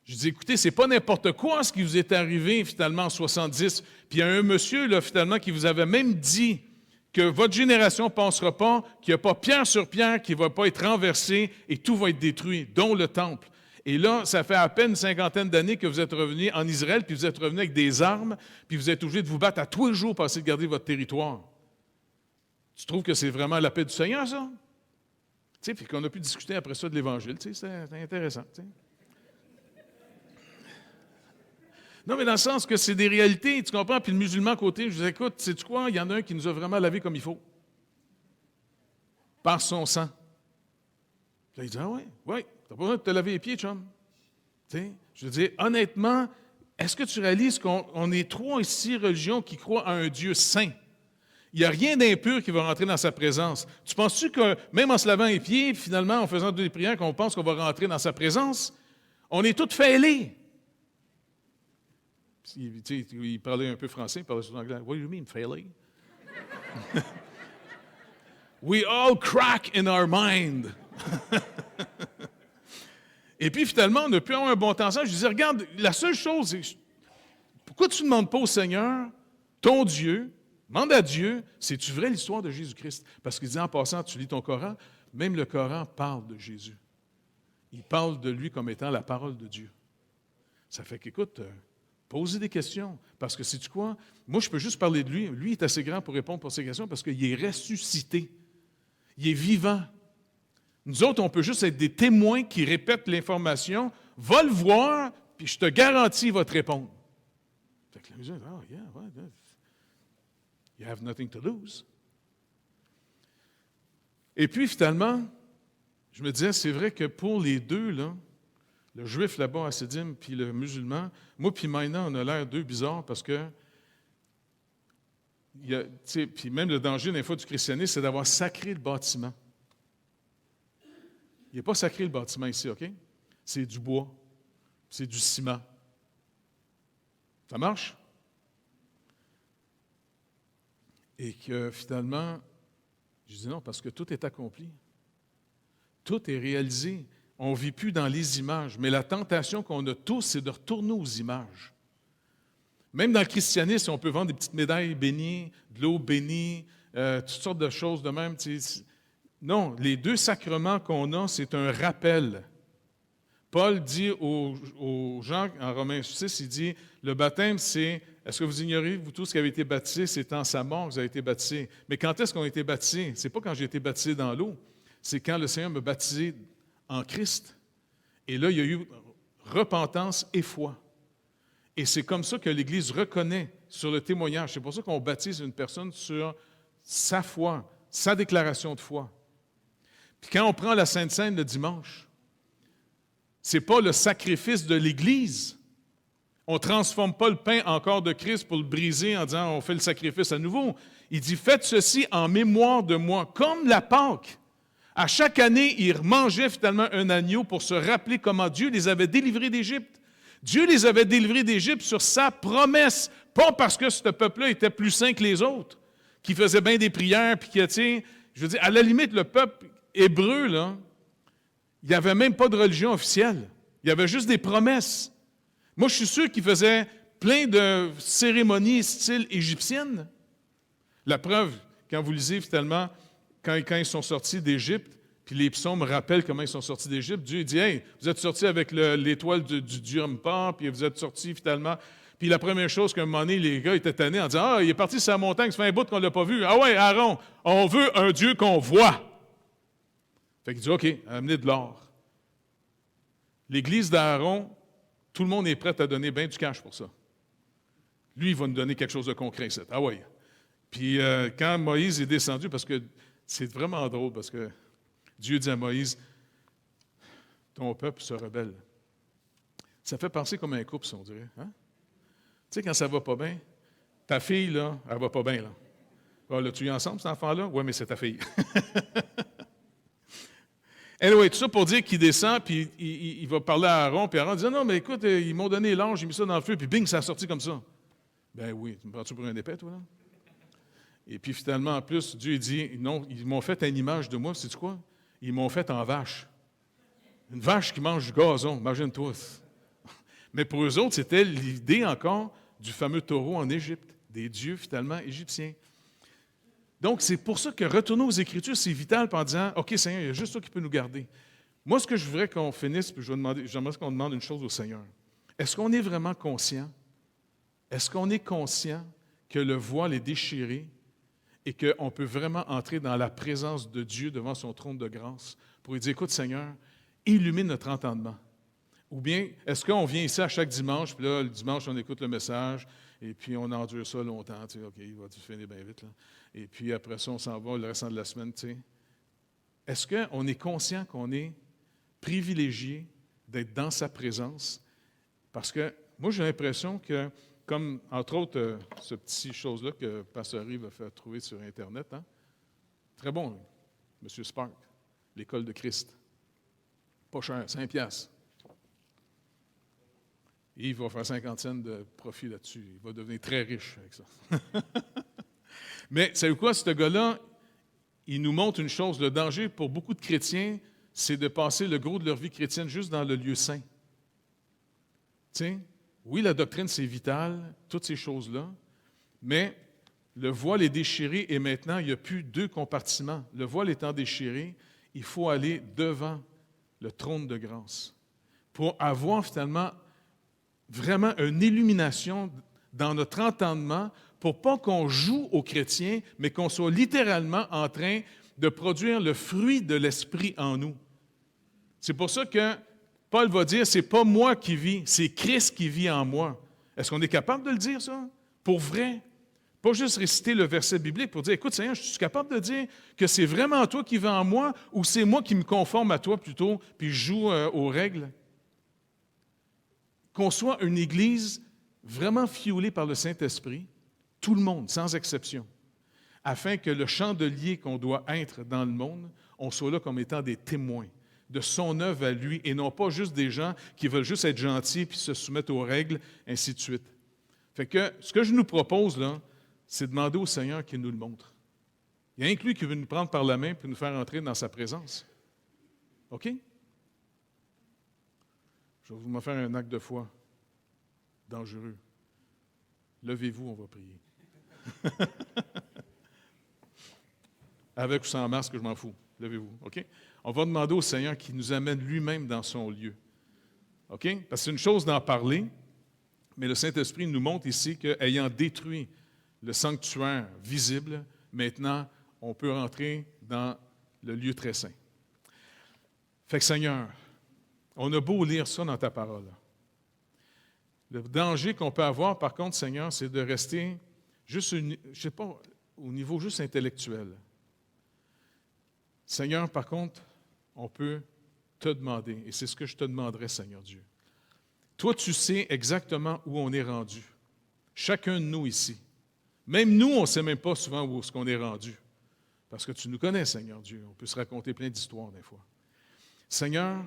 Je dis, écoutez, c'est pas n'importe quoi ce qui vous est arrivé finalement en 70. Puis il y a un monsieur, là, finalement, qui vous avait même dit que votre génération ne pensera pas, qu'il n'y a pas pierre sur pierre qui ne va pas être renversé et tout va être détruit, dont le temple. Et là, ça fait à peine une 50aine d'années que vous êtes revenus en Israël, puis vous êtes revenus avec des armes, puis vous êtes obligés de vous battre à tous les jours pour essayer de garder votre territoire. Tu trouves que c'est vraiment la paix du Seigneur, ça? Tu sais, puis qu'on a pu discuter après ça de l'Évangile, tu sais, c'est intéressant, tu sais. Non, mais dans le sens que c'est des réalités, tu comprends? Puis le musulman à côté, je dis, écoute, sais-tu quoi? Il y en a un qui nous a vraiment lavé comme il faut. Par son sang. Là, il dit, ah ouais, t'as pas besoin de te laver les pieds, chum. Tu sais, je veux dire, honnêtement, est-ce que tu réalises qu'on est 3 ici religions qui croient à un Dieu saint? Il n'y a rien d'impur qui va rentrer dans sa présence. Tu penses-tu que même en se lavant les pieds, finalement, en faisant des prières, qu'on pense qu'on va rentrer dans sa présence? On est tous fêlés. Il parlait un peu français, il parlait sur l'anglais. What do you mean, failing? We all crack in our mind. Et puis finalement, on a pu avoir un bon temps ensemble. Je disais, regarde, la seule chose, c'est pourquoi tu ne demandes pas au Seigneur, ton Dieu, demande à Dieu, c'est-tu vrai l'histoire de Jésus-Christ? Parce qu'il dit en passant, tu lis ton Coran, même le Coran parle de Jésus. Il parle de lui comme étant la parole de Dieu. Ça fait qu'écoute, posez des questions. Parce que sais-tu quoi? Moi, je peux juste parler de lui. Lui est assez grand pour répondre pour ces questions parce qu'il est ressuscité. Il est vivant. Nous autres, on peut juste être des témoins qui répètent l'information. Va le voir, puis je te garantis, il va te répondre. Fait que la musique, oh yeah, you have nothing to lose. Et puis finalement, je me disais, c'est vrai que pour les deux, là, le juif là-bas, Hassidim, puis le musulman, moi puis Maïna, on a l'air deux bizarres parce que, puis même le danger des fois du christianisme, c'est d'avoir sacré le bâtiment. Il n'est pas sacré le bâtiment ici, OK? C'est du bois, c'est du ciment. Ça marche? Et que finalement, je dis non, parce que tout est accompli. Tout est réalisé. On ne vit plus dans les images, mais la tentation qu'on a tous, c'est de retourner aux images. Même dans le christianisme, on peut vendre des petites médailles bénies, de l'eau bénie, toutes sortes de choses de même. Non, les deux sacrements qu'on a, c'est un rappel. Paul dit aux gens, en Romains 6, il dit, le baptême, c'est, est-ce que vous ignorez, vous tous qui avez été baptisés, c'est en sa mort que vous avez été baptisés. Mais quand est-ce qu'on a été baptisés? Ce n'est pas quand j'ai été baptisé dans l'eau, c'est quand le Seigneur m'a baptisé en Christ. Et là, il y a eu repentance et foi. Et c'est comme ça que l'Église reconnaît sur le témoignage. C'est pour ça qu'on baptise une personne sur sa foi, sa déclaration de foi. Puis quand on prend la Sainte Seine le dimanche, ce n'est pas le sacrifice de l'Église. On ne transforme pas le pain en corps de Christ pour le briser en disant on fait le sacrifice à nouveau. Il dit faites ceci en mémoire de moi, comme la Pâque. À chaque année, ils mangeaient finalement un agneau pour se rappeler comment Dieu les avait délivrés d'Égypte. Dieu les avait délivrés d'Égypte sur sa promesse, pas parce que ce peuple-là était plus saint que les autres, qui faisait bien des prières, puis qui, je veux dire, à la limite, le peuple hébreu, là, il n'y avait même pas de religion officielle. Il y avait juste des promesses. Moi, je suis sûr qu'ils faisaient plein de cérémonies style égyptienne. La preuve, quand vous lisez finalement, quand ils sont sortis d'Égypte, puis les psaumes rappellent comment ils sont sortis d'Égypte, Dieu dit « Hey, vous êtes sortis avec l'étoile du Dieu Rempart, puis vous êtes sortis finalement. » Puis la première chose qu'à un moment donné, les gars étaient tannés en disant « Ah, il est parti sur la montagne, ça fait un bout qu'on ne l'a pas vu. Ah ouais, Aaron, on veut un Dieu qu'on voit. » Fait qu'il dit « OK, amenez de l'or. » L'église d'Aaron, tout le monde est prêt à donner bien du cash pour ça. Lui, il va nous donner quelque chose de concret, ça. Ah ouais. Puis quand Moïse est descendu, parce que c'est vraiment drôle, parce que Dieu dit à Moïse, ton peuple se rebelle. Ça fait penser comme un couple, ça, on dirait. Hein? Tu sais, quand ça va pas bien, ta fille, là, elle va pas bien, là. Ah, l'as-tu eu ensemble, cet enfant-là? Oui, mais c'est ta fille. Anyway, tout ça pour dire qu'il descend, puis il va parler à Aaron, puis Aaron dit, non, mais écoute, ils m'ont donné l'ange, j'ai mis ça dans le feu, puis bing, ça a sorti comme ça. Ben oui, tu me prends-tu pour un épais, toi, là? Et puis finalement, en plus, Dieu dit, non, ils m'ont fait une image de moi, sais-tu quoi? Ils m'ont fait en vache. Une vache qui mange du gazon, imagine-toi. Mais pour eux autres, c'était l'idée encore du fameux taureau en Égypte, des dieux finalement égyptiens. Donc, c'est pour ça que retourner aux Écritures, c'est vital en disant, OK, Seigneur, il y a juste toi qui peux nous garder. Moi, ce que je voudrais qu'on finisse, puis j'aimerais qu'on demande une chose au Seigneur. Est-ce qu'on est vraiment conscient? Est-ce qu'on est conscient que le voile est déchiré et qu'on peut vraiment entrer dans la présence de Dieu devant son trône de grâce pour lui dire, écoute, Seigneur, illumine notre entendement. Ou bien, est-ce qu'on vient ici à chaque dimanche, puis là, le dimanche, on écoute le message, et puis on endure ça longtemps, tu sais, OK, il va finir bien vite, là. Et puis après ça, on s'en va le restant de la semaine, tu sais. Est-ce qu'on est conscient qu'on est privilégié d'être dans sa présence? Parce que moi, j'ai l'impression que, comme, entre autres, ce petit chose-là que Pasteur Yves a fait trouver sur Internet, hein? Très bon, M. Spark, l'École de Christ. Pas cher, 5 $. Yves va faire 50 cents de profit là-dessus. Il va devenir très riche avec ça. Mais, savez-vous quoi, ce gars-là, il nous montre une chose. Le danger pour beaucoup de chrétiens, c'est de passer le gros de leur vie chrétienne juste dans le lieu saint. Tu sais, oui, la doctrine, c'est vital, toutes ces choses-là, mais le voile est déchiré et maintenant, il n'y a plus 2 compartiments. Le voile étant déchiré, il faut aller devant le trône de grâce pour avoir finalement vraiment une illumination dans notre entendement pour pas qu'on joue aux chrétiens, mais qu'on soit littéralement en train de produire le fruit de l'Esprit en nous. C'est pour ça que Paul va dire, c'est pas moi qui vis, c'est Christ qui vit en moi. Est-ce qu'on est capable de le dire, ça? Pour vrai? Pas juste réciter le verset biblique pour dire, écoute Seigneur, je suis capable de dire que c'est vraiment toi qui vis en moi ou c'est moi qui me conforme à toi plutôt, puis je joue aux règles. Qu'on soit une Église vraiment fiolée par le Saint-Esprit, tout le monde, sans exception, afin que le chandelier qu'on doit être dans le monde, on soit là comme étant des témoins de son œuvre à lui et non pas juste des gens qui veulent juste être gentils puis se soumettre aux règles, ainsi de suite. Fait que ce que je nous propose là, c'est de demander au Seigneur qu'il nous le montre. Il y a un que lui qui veut nous prendre par la main et nous faire entrer dans sa présence. OK? Je vais vous faire un acte de foi dangereux. Levez-vous, on va prier. Avec ou sans masque, je m'en fous. Levez-vous, OK? On va demander au Seigneur qu'il nous amène lui-même dans son lieu. OK? Parce que c'est une chose d'en parler, mais le Saint-Esprit nous montre ici qu'ayant détruit le sanctuaire visible, maintenant, on peut rentrer dans le lieu très saint. Fait que Seigneur, on a beau lire ça dans ta parole. Le danger qu'on peut avoir, par contre, Seigneur, c'est de rester juste, je ne sais pas, au niveau juste intellectuel. Seigneur, par contre, on peut te demander, et c'est ce que je te demanderai, Seigneur Dieu. Toi, tu sais exactement où on est rendu. Chacun de nous ici. Même nous, on ne sait même pas souvent où est-ce qu'on est rendu. Parce que tu nous connais, Seigneur Dieu. On peut se raconter plein d'histoires des fois. Seigneur,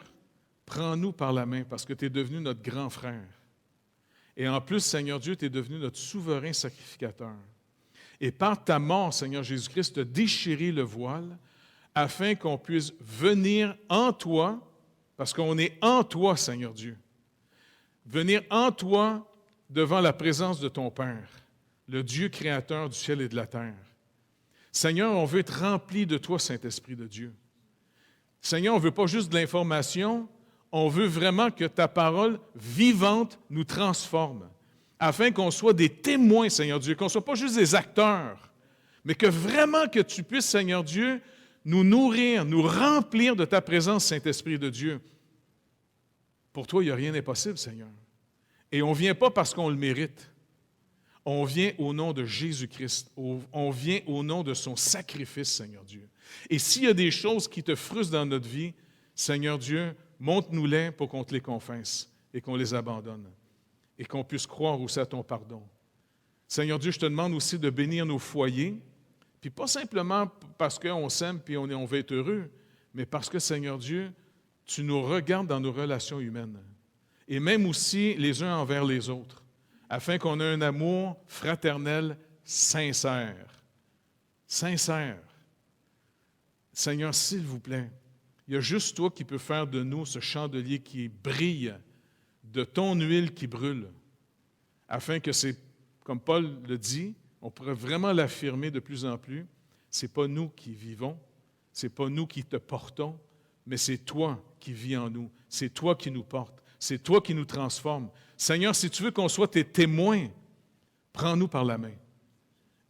prends-nous par la main parce que tu es devenu notre grand frère. Et en plus, Seigneur Dieu, tu es devenu notre souverain sacrificateur. Et par ta mort, Seigneur Jésus-Christ, tu as déchiré le voile afin qu'on puisse venir en toi, parce qu'on est en toi, Seigneur Dieu. Venir en toi devant la présence de ton Père, le Dieu créateur du ciel et de la terre. Seigneur, on veut être rempli de toi, Saint-Esprit de Dieu. Seigneur, on ne veut pas juste de l'information, on veut vraiment que ta parole vivante nous transforme, afin qu'on soit des témoins, Seigneur Dieu, qu'on ne soit pas juste des acteurs, mais que vraiment que tu puisses, Seigneur Dieu, nous nourrir, nous remplir de ta présence, Saint-Esprit de Dieu. Pour toi, il n'y a rien d'impossible, Seigneur. Et on ne vient pas parce qu'on le mérite. On vient au nom de Jésus-Christ. On vient au nom de son sacrifice, Seigneur Dieu. Et s'il y a des choses qui te frustrent dans notre vie, Seigneur Dieu, montre-nous-les pour qu'on te les confesse et qu'on les abandonne et qu'on puisse croire aussi à ton pardon. Seigneur Dieu, je te demande aussi de bénir nos foyers, puis pas simplement parce qu'on s'aime puis on veut être heureux, mais parce que, Seigneur Dieu, tu nous regardes dans nos relations humaines et même aussi les uns envers les autres, afin qu'on ait un amour fraternel sincère. Sincère. Seigneur, s'il vous plaît, il y a juste toi qui peux faire de nous ce chandelier qui brille, de ton huile qui brûle, afin que c'est, comme Paul le dit, on pourrait vraiment l'affirmer de plus en plus, ce n'est pas nous qui vivons, ce n'est pas nous qui te portons, mais c'est toi qui vis en nous, c'est toi qui nous portes, c'est toi qui nous transformes. Seigneur, si tu veux qu'on soit tes témoins, prends-nous par la main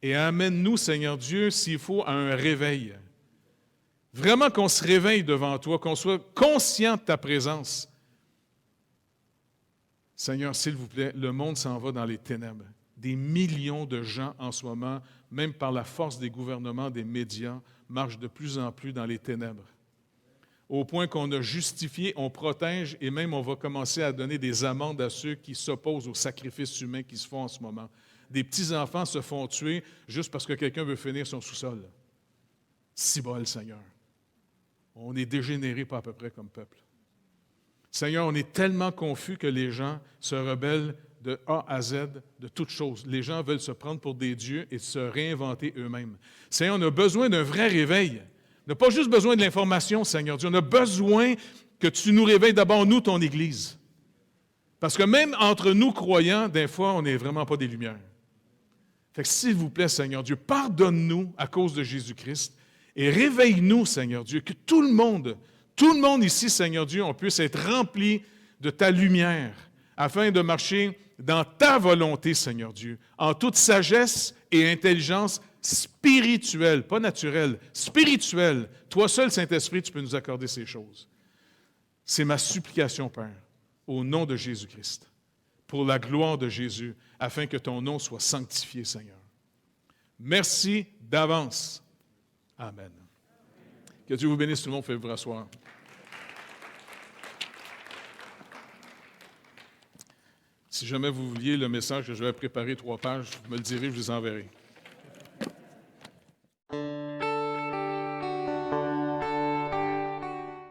et amène-nous, Seigneur Dieu, s'il faut, à un réveil. Vraiment qu'on se réveille devant toi, qu'on soit conscient de ta présence. Seigneur, s'il vous plaît, le monde s'en va dans les ténèbres. Des millions de gens en ce moment, même par la force des gouvernements, des médias, marchent de plus en plus dans les ténèbres. Au point qu'on a justifié, on protège et même on va commencer à donner des amendes à ceux qui s'opposent aux sacrifices humains qui se font en ce moment. Des petits-enfants se font tuer juste parce que quelqu'un veut finir son sous-sol. Si bol, Seigneur. On est dégénérés pas à peu près comme peuple. Seigneur, on est tellement confus que les gens se rebellent de A à Z, de toutes choses. Les gens veulent se prendre pour des dieux et se réinventer eux-mêmes. Seigneur, on a besoin d'un vrai réveil. On n'a pas juste besoin de l'information, Seigneur Dieu. On a besoin que tu nous réveilles d'abord, nous, ton Église. Parce que même entre nous croyants, des fois, on n'est vraiment pas des lumières. Fait que s'il vous plaît, Seigneur Dieu, pardonne-nous à cause de Jésus-Christ et réveille-nous, Seigneur Dieu, que tout le monde ici, Seigneur Dieu, on puisse être rempli de ta lumière afin de marcher dans ta volonté, Seigneur Dieu, en toute sagesse et intelligence spirituelle, pas naturelle, spirituelle. Toi seul, Saint-Esprit, tu peux nous accorder ces choses. C'est ma supplication, Père, au nom de Jésus-Christ, pour la gloire de Jésus, afin que ton nom soit sanctifié, Seigneur. Merci d'avance. Amen. Que Dieu vous bénisse, tout le monde, faites vous rasseoir. Si jamais vous vouliez le message que je vais préparer 3 pages, vous me le direz, je vous enverrai.